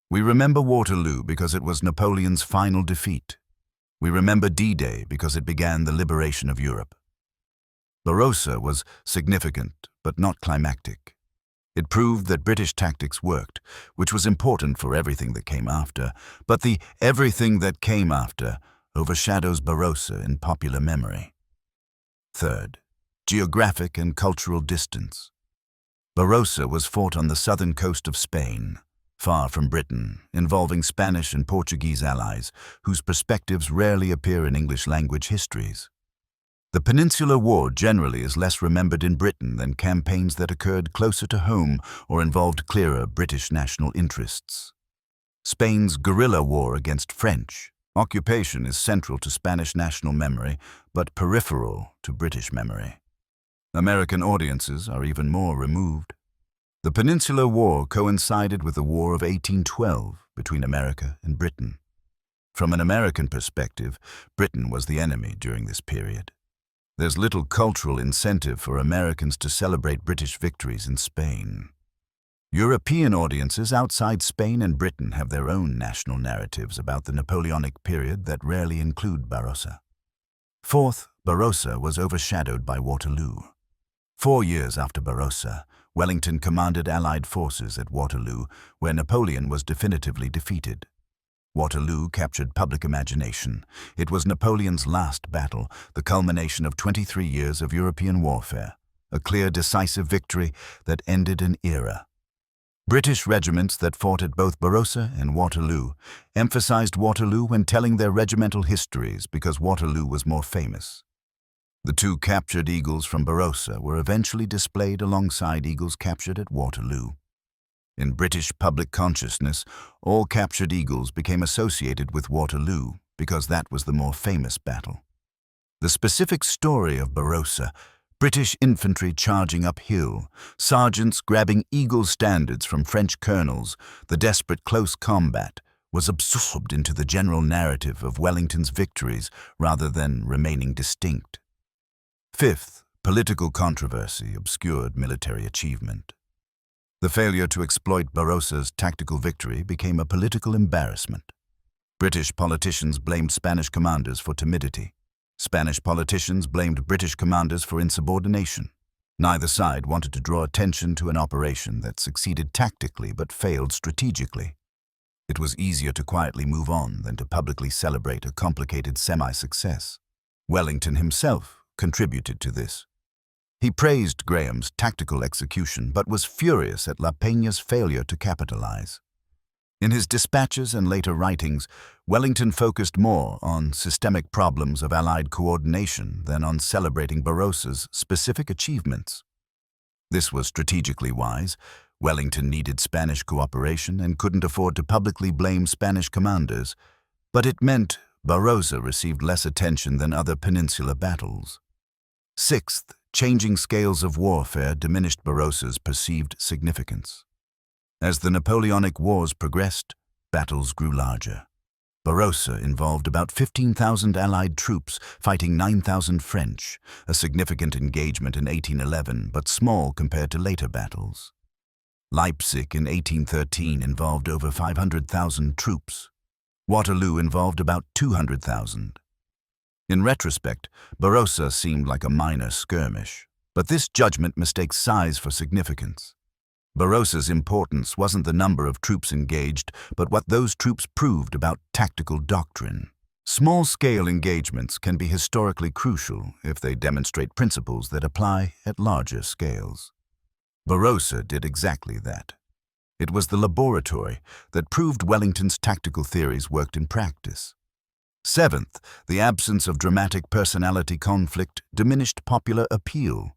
We remember Waterloo because it was Napoleon's final defeat. We remember D-Day because it began the liberation of Europe. Barrosa was significant but not climactic. It proved that British tactics worked, which was important for everything that came after, but the everything that came after overshadows Barrosa in popular memory. Third, geographic and cultural distance. Barrosa was fought on the southern coast of Spain, far from Britain, involving Spanish and Portuguese allies, whose perspectives rarely appear in English-language histories. The Peninsular War generally is less remembered in Britain than campaigns that occurred closer to home or involved clearer British national interests. Spain's guerrilla war against French occupation is central to Spanish national memory, but peripheral to British memory. American audiences are even more removed. The Peninsular War coincided with the War of 1812 between America and Britain. From an American perspective, Britain was the enemy during this period. There's little cultural incentive for Americans to celebrate British victories in Spain. European audiences outside Spain and Britain have their own national narratives about the Napoleonic period that rarely include Barrosa. Fourth, Barrosa was overshadowed by Waterloo. 4 years after Barrosa, Wellington commanded Allied forces at Waterloo, where Napoleon was definitively defeated. Waterloo captured public imagination. It was Napoleon's last battle, the culmination of 23 years of European warfare, a clear, decisive victory that ended an era. British regiments that fought at both Barrosa and Waterloo emphasized Waterloo when telling their regimental histories because Waterloo was more famous. The 2 captured eagles from Barrosa were eventually displayed alongside eagles captured at Waterloo. In British public consciousness, all captured eagles became associated with Waterloo because that was the more famous battle. The specific story of Barrosa, British infantry charging uphill, sergeants grabbing eagle standards from French colonels, the desperate close combat, was absorbed into the general narrative of Wellington's victories rather than remaining distinct. Fifth, political controversy obscured military achievement. The failure to exploit Barrosa's tactical victory became a political embarrassment. British politicians blamed Spanish commanders for timidity. Spanish politicians blamed British commanders for insubordination. Neither side wanted to draw attention to an operation that succeeded tactically but failed strategically. It was easier to quietly move on than to publicly celebrate a complicated semi-success. Wellington himself contributed to this. He praised Graham's tactical execution but was furious at La Peña's failure to capitalize. In his dispatches and later writings, Wellington focused more on systemic problems of Allied coordination than on celebrating Barrosa's specific achievements. This was strategically wise. Wellington needed Spanish cooperation and couldn't afford to publicly blame Spanish commanders, but it meant Barrosa received less attention than other peninsular battles. Sixth, changing scales of warfare diminished Barrosa's perceived significance. As the Napoleonic Wars progressed, battles grew larger. Barrosa involved about 15,000 Allied troops fighting 9,000 French, a significant engagement in 1811 but small compared to later battles. Leipzig in 1813 involved over 500,000 troops. Waterloo involved about 200,000. In retrospect, Barrosa seemed like a minor skirmish, but this judgment mistakes size for significance. Barrosa's importance wasn't the number of troops engaged, but what those troops proved about tactical doctrine. Small-scale engagements can be historically crucial if they demonstrate principles that apply at larger scales. Barrosa did exactly that. It was the laboratory that proved Wellington's tactical theories worked in practice. Seventh, the absence of dramatic personality conflict diminished popular appeal.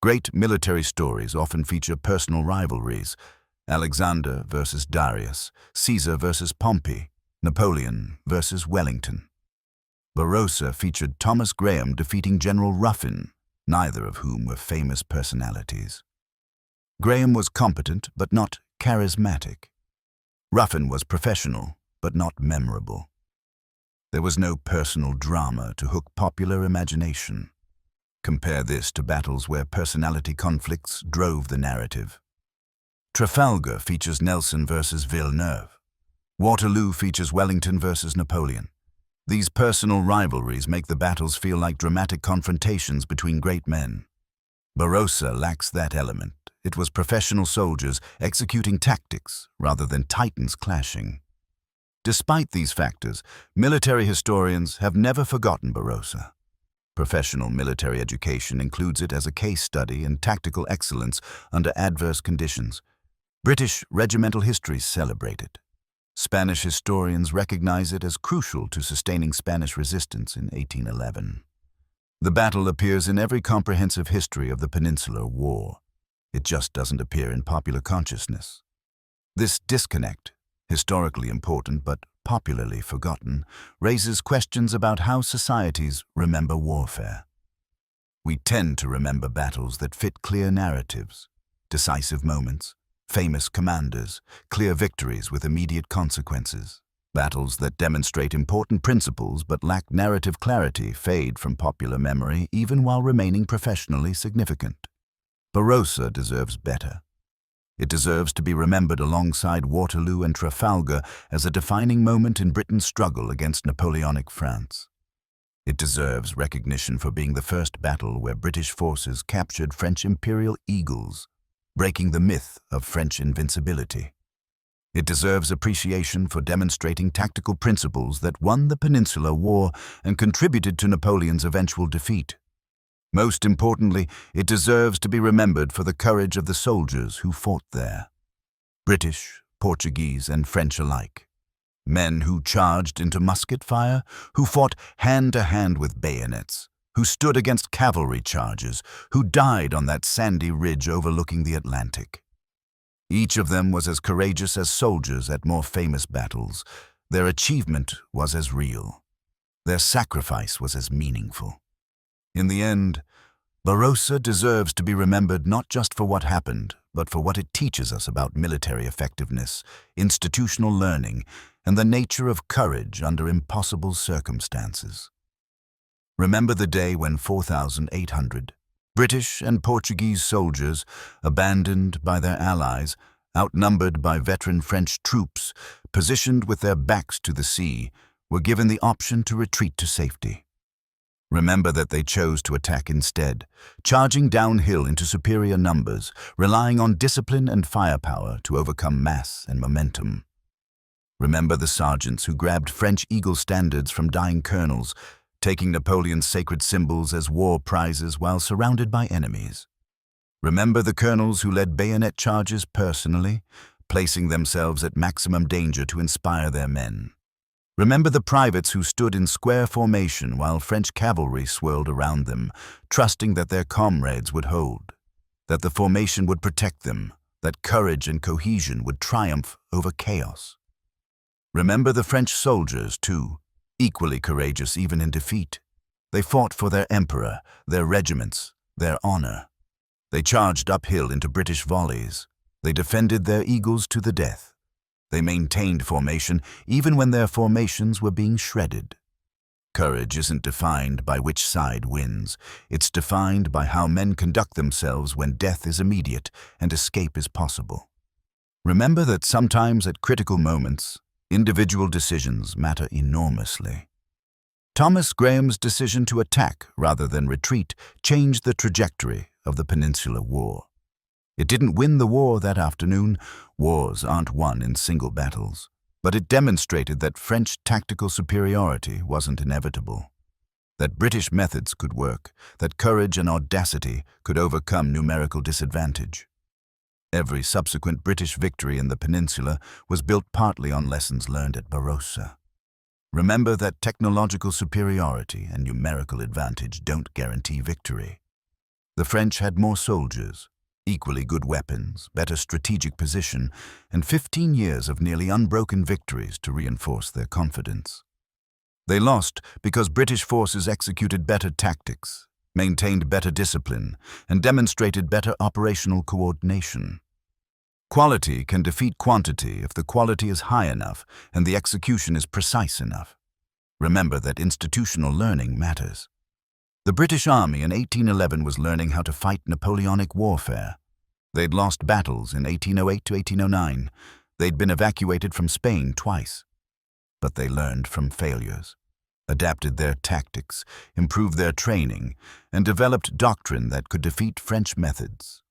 Great military stories often feature personal rivalries: Alexander versus Darius, Caesar versus Pompey, Napoleon versus Wellington. Barrosa featured Thomas Graham defeating General Ruffin, neither of whom were famous personalities. Graham was competent but not charismatic. Ruffin was professional but not memorable. There was no personal drama to hook popular imagination. Compare this to battles where personality conflicts drove the narrative. Trafalgar features Nelson versus Villeneuve. Waterloo features Wellington versus Napoleon. These personal rivalries make the battles feel like dramatic confrontations between great men. Barrosa lacks that element. It was professional soldiers executing tactics rather than titans clashing. Despite these factors, military historians have never forgotten Barrosa. Professional military education includes it as a case study in tactical excellence under adverse conditions. British regimental histories celebrate it. Spanish historians recognize it as crucial to sustaining Spanish resistance in 1811. The battle appears in every comprehensive history of the Peninsular War. It just doesn't appear in popular consciousness. This disconnect, historically important but popularly forgotten, raises questions about how societies remember warfare. We tend to remember battles that fit clear narratives. decisive moments, famous commanders, clear victories with immediate consequences. Battles that demonstrate important principles but lack narrative clarity fade from popular memory even while remaining professionally significant. Barrosa deserves better. It deserves to be remembered alongside Waterloo and Trafalgar as a defining moment in Britain's struggle against Napoleonic France. It deserves recognition for being the first battle where British forces captured French imperial eagles, breaking the myth of French invincibility. It deserves appreciation for demonstrating tactical principles that won the Peninsular War and contributed to Napoleon's eventual defeat. Most importantly, it deserves to be remembered for the courage of the soldiers who fought there. British, Portuguese, and French alike. Men who charged into musket fire, who fought hand-to-hand with bayonets, who stood against cavalry charges, who died on that sandy ridge overlooking the Atlantic. Each of them was as courageous as soldiers at more famous battles. Their achievement was as real. Their sacrifice was as meaningful. In the end, Barrosa deserves to be remembered not just for what happened, but for what it teaches us about military effectiveness, institutional learning, and the nature of courage under impossible circumstances. Remember the day when 4,800 British and Portuguese soldiers, abandoned by their allies, outnumbered by veteran French troops, positioned with their backs to the sea, were given the option to retreat to safety. Remember that they chose to attack instead, charging downhill into superior numbers, relying on discipline and firepower to overcome mass and momentum. Remember the sergeants who grabbed French eagle standards from dying colonels, taking Napoleon's sacred symbols as war prizes while surrounded by enemies. Remember the colonels who led bayonet charges personally, placing themselves at maximum danger to inspire their men. Remember the privates who stood in square formation while French cavalry swirled around them, trusting that their comrades would hold, that the formation would protect them, that courage and cohesion would triumph over chaos. Remember the French soldiers, too, equally courageous even in defeat. They fought for their emperor, their regiments, their honor. They charged uphill into British volleys. They defended their eagles to the death. They maintained formation even when their formations were being shredded. Courage isn't defined by which side wins. It's defined by how men conduct themselves when death is immediate and escape is possible. Remember that sometimes at critical moments, individual decisions matter enormously. Thomas Graham's decision to attack rather than retreat changed the trajectory of the Peninsular War. It didn't win the war that afternoon. Wars aren't won in single battles. But it demonstrated that French tactical superiority wasn't inevitable. That British methods could work, that courage and audacity could overcome numerical disadvantage. Every subsequent British victory in the peninsula was built partly on lessons learned at Barrosa. Remember that technological superiority and numerical advantage don't guarantee victory. The French had more soldiers, equally good weapons, better strategic position, and 15 years of nearly unbroken victories to reinforce their confidence. They lost because British forces executed better tactics, maintained better discipline, and demonstrated better operational coordination. Quality can defeat quantity if the quality is high enough and the execution is precise enough. Remember that institutional learning matters. The British Army in 1811 was learning how to fight Napoleonic warfare. They'd lost battles in 1808 to 1809. They'd been evacuated from Spain twice. But they learned from failures, adapted their tactics, improved their training, and developed doctrine that could defeat French methods.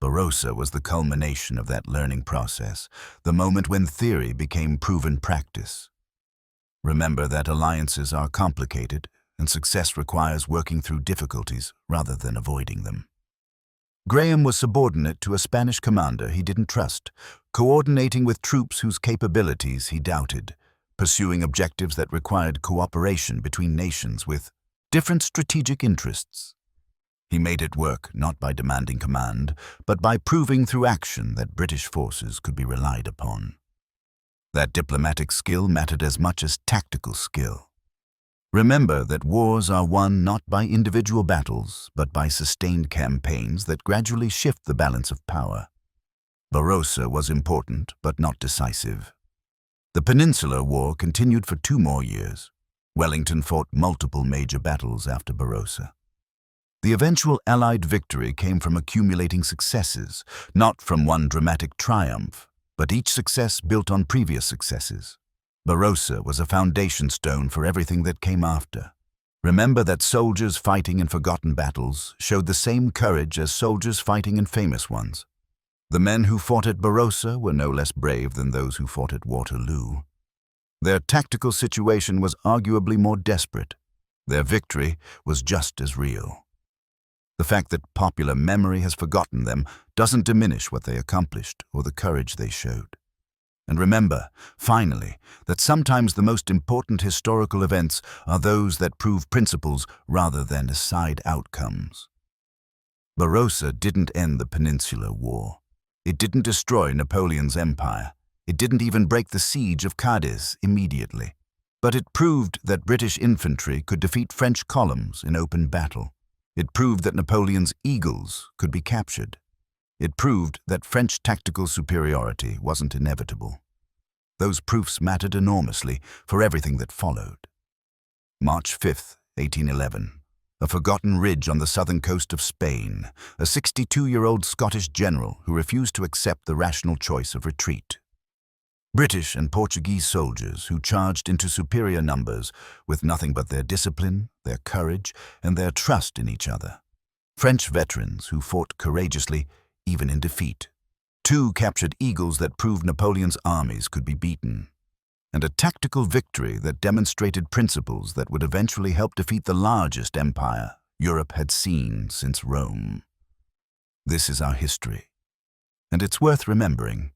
Barrosa was the culmination of that learning process, the moment when theory became proven practice. Remember that alliances are complicated, and success requires working through difficulties rather than avoiding them. Graham was subordinate to a Spanish commander he didn't trust, coordinating with troops whose capabilities he doubted, pursuing objectives that required cooperation between nations with different strategic interests. He made it work not by demanding command, but by proving through action that British forces could be relied upon. That diplomatic skill mattered as much as tactical skill. Remember that wars are won not by individual battles, but by sustained campaigns that gradually shift the balance of power. Barrosa was important, but not decisive. The Peninsular War continued for 2 more years. Wellington fought multiple major battles after Barrosa. The eventual Allied victory came from accumulating successes, not from one dramatic triumph, but each success built on previous successes. Barrosa was a foundation stone for everything that came after. Remember that soldiers fighting in forgotten battles showed the same courage as soldiers fighting in famous ones. The men who fought at Barrosa were no less brave than those who fought at Waterloo. Their tactical situation was arguably more desperate. Their victory was just as real. The fact that popular memory has forgotten them doesn't diminish what they accomplished or the courage they showed. And remember, finally, that sometimes the most important historical events are those that prove principles rather than decide outcomes. Barrosa didn't end the Peninsular War. It didn't destroy Napoleon's empire. It didn't even break the siege of Cadiz immediately. But it proved that British infantry could defeat French columns in open battle. It proved that Napoleon's eagles could be captured. It proved that French tactical superiority wasn't inevitable. Those proofs mattered enormously for everything that followed. March 5th, 1811. A forgotten ridge on the southern coast of Spain, a 62-year-old Scottish general who refused to accept the rational choice of retreat. British and Portuguese soldiers who charged into superior numbers with nothing but their discipline, their courage, and their trust in each other. French veterans who fought courageously, even in defeat. 2 captured eagles that proved Napoleon's armies could be beaten. And a tactical victory that demonstrated principles that would eventually help defeat the largest empire Europe had seen since Rome. This is our history, and it's worth remembering.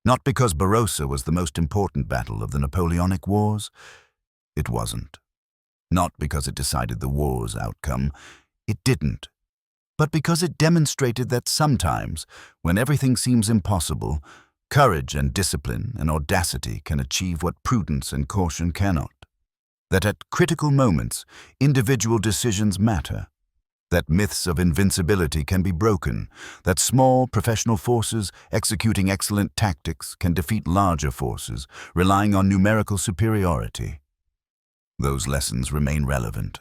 Not because Barrosa was the most important battle of the Napoleonic Wars. It wasn't. Not because it decided the war's outcome. It didn't. But because it demonstrated that sometimes, when everything seems impossible, courage and discipline and audacity can achieve what prudence and caution cannot. That at critical moments, individual decisions matter. That myths of invincibility can be broken. That small professional forces executing excellent tactics can defeat larger forces, relying on numerical superiority. Those lessons remain relevant.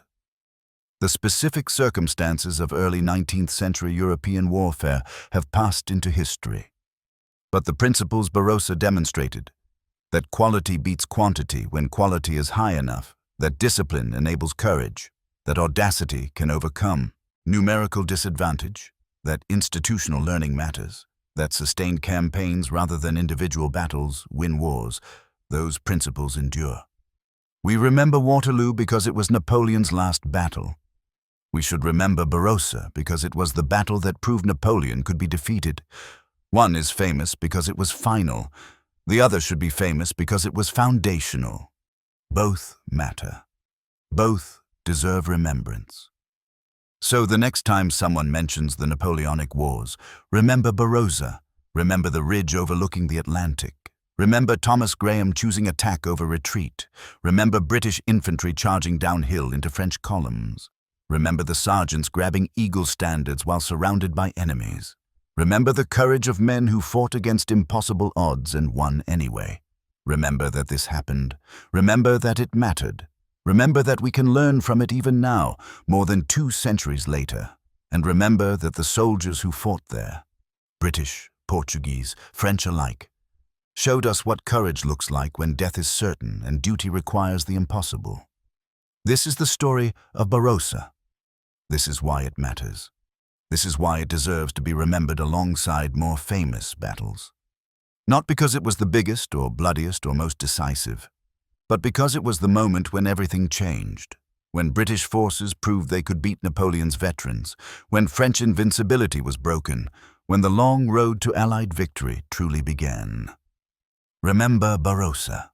The specific circumstances of early 19th century European warfare have passed into history. But the principles Barrosa demonstrated, that quality beats quantity when quality is high enough, that discipline enables courage, that audacity can overcome numerical disadvantage, that institutional learning matters, that sustained campaigns rather than individual battles win wars, those principles endure. We remember Waterloo because it was Napoleon's last battle. We should remember Barrosa because it was the battle that proved Napoleon could be defeated. One is famous because it was final. The other should be famous because it was foundational. Both matter. Both deserve remembrance. So the next time someone mentions the Napoleonic Wars, remember Barrosa. Remember the ridge overlooking the Atlantic. Remember Thomas Graham choosing attack over retreat. Remember British infantry charging downhill into French columns. Remember the sergeants grabbing eagle standards while surrounded by enemies. Remember the courage of men who fought against impossible odds and won anyway. Remember that this happened. Remember that it mattered. Remember that we can learn from it even now, more than 2 centuries later. And remember that the soldiers who fought there, British, Portuguese, French alike, showed us what courage looks like when death is certain and duty requires the impossible. This is the story of Barrosa. This is why it matters. This is why it deserves to be remembered alongside more famous battles. Not because it was the biggest or bloodiest or most decisive, but because it was the moment when everything changed, when British forces proved they could beat Napoleon's veterans, when French invincibility was broken, when the long road to Allied victory truly began. Remember Barrosa.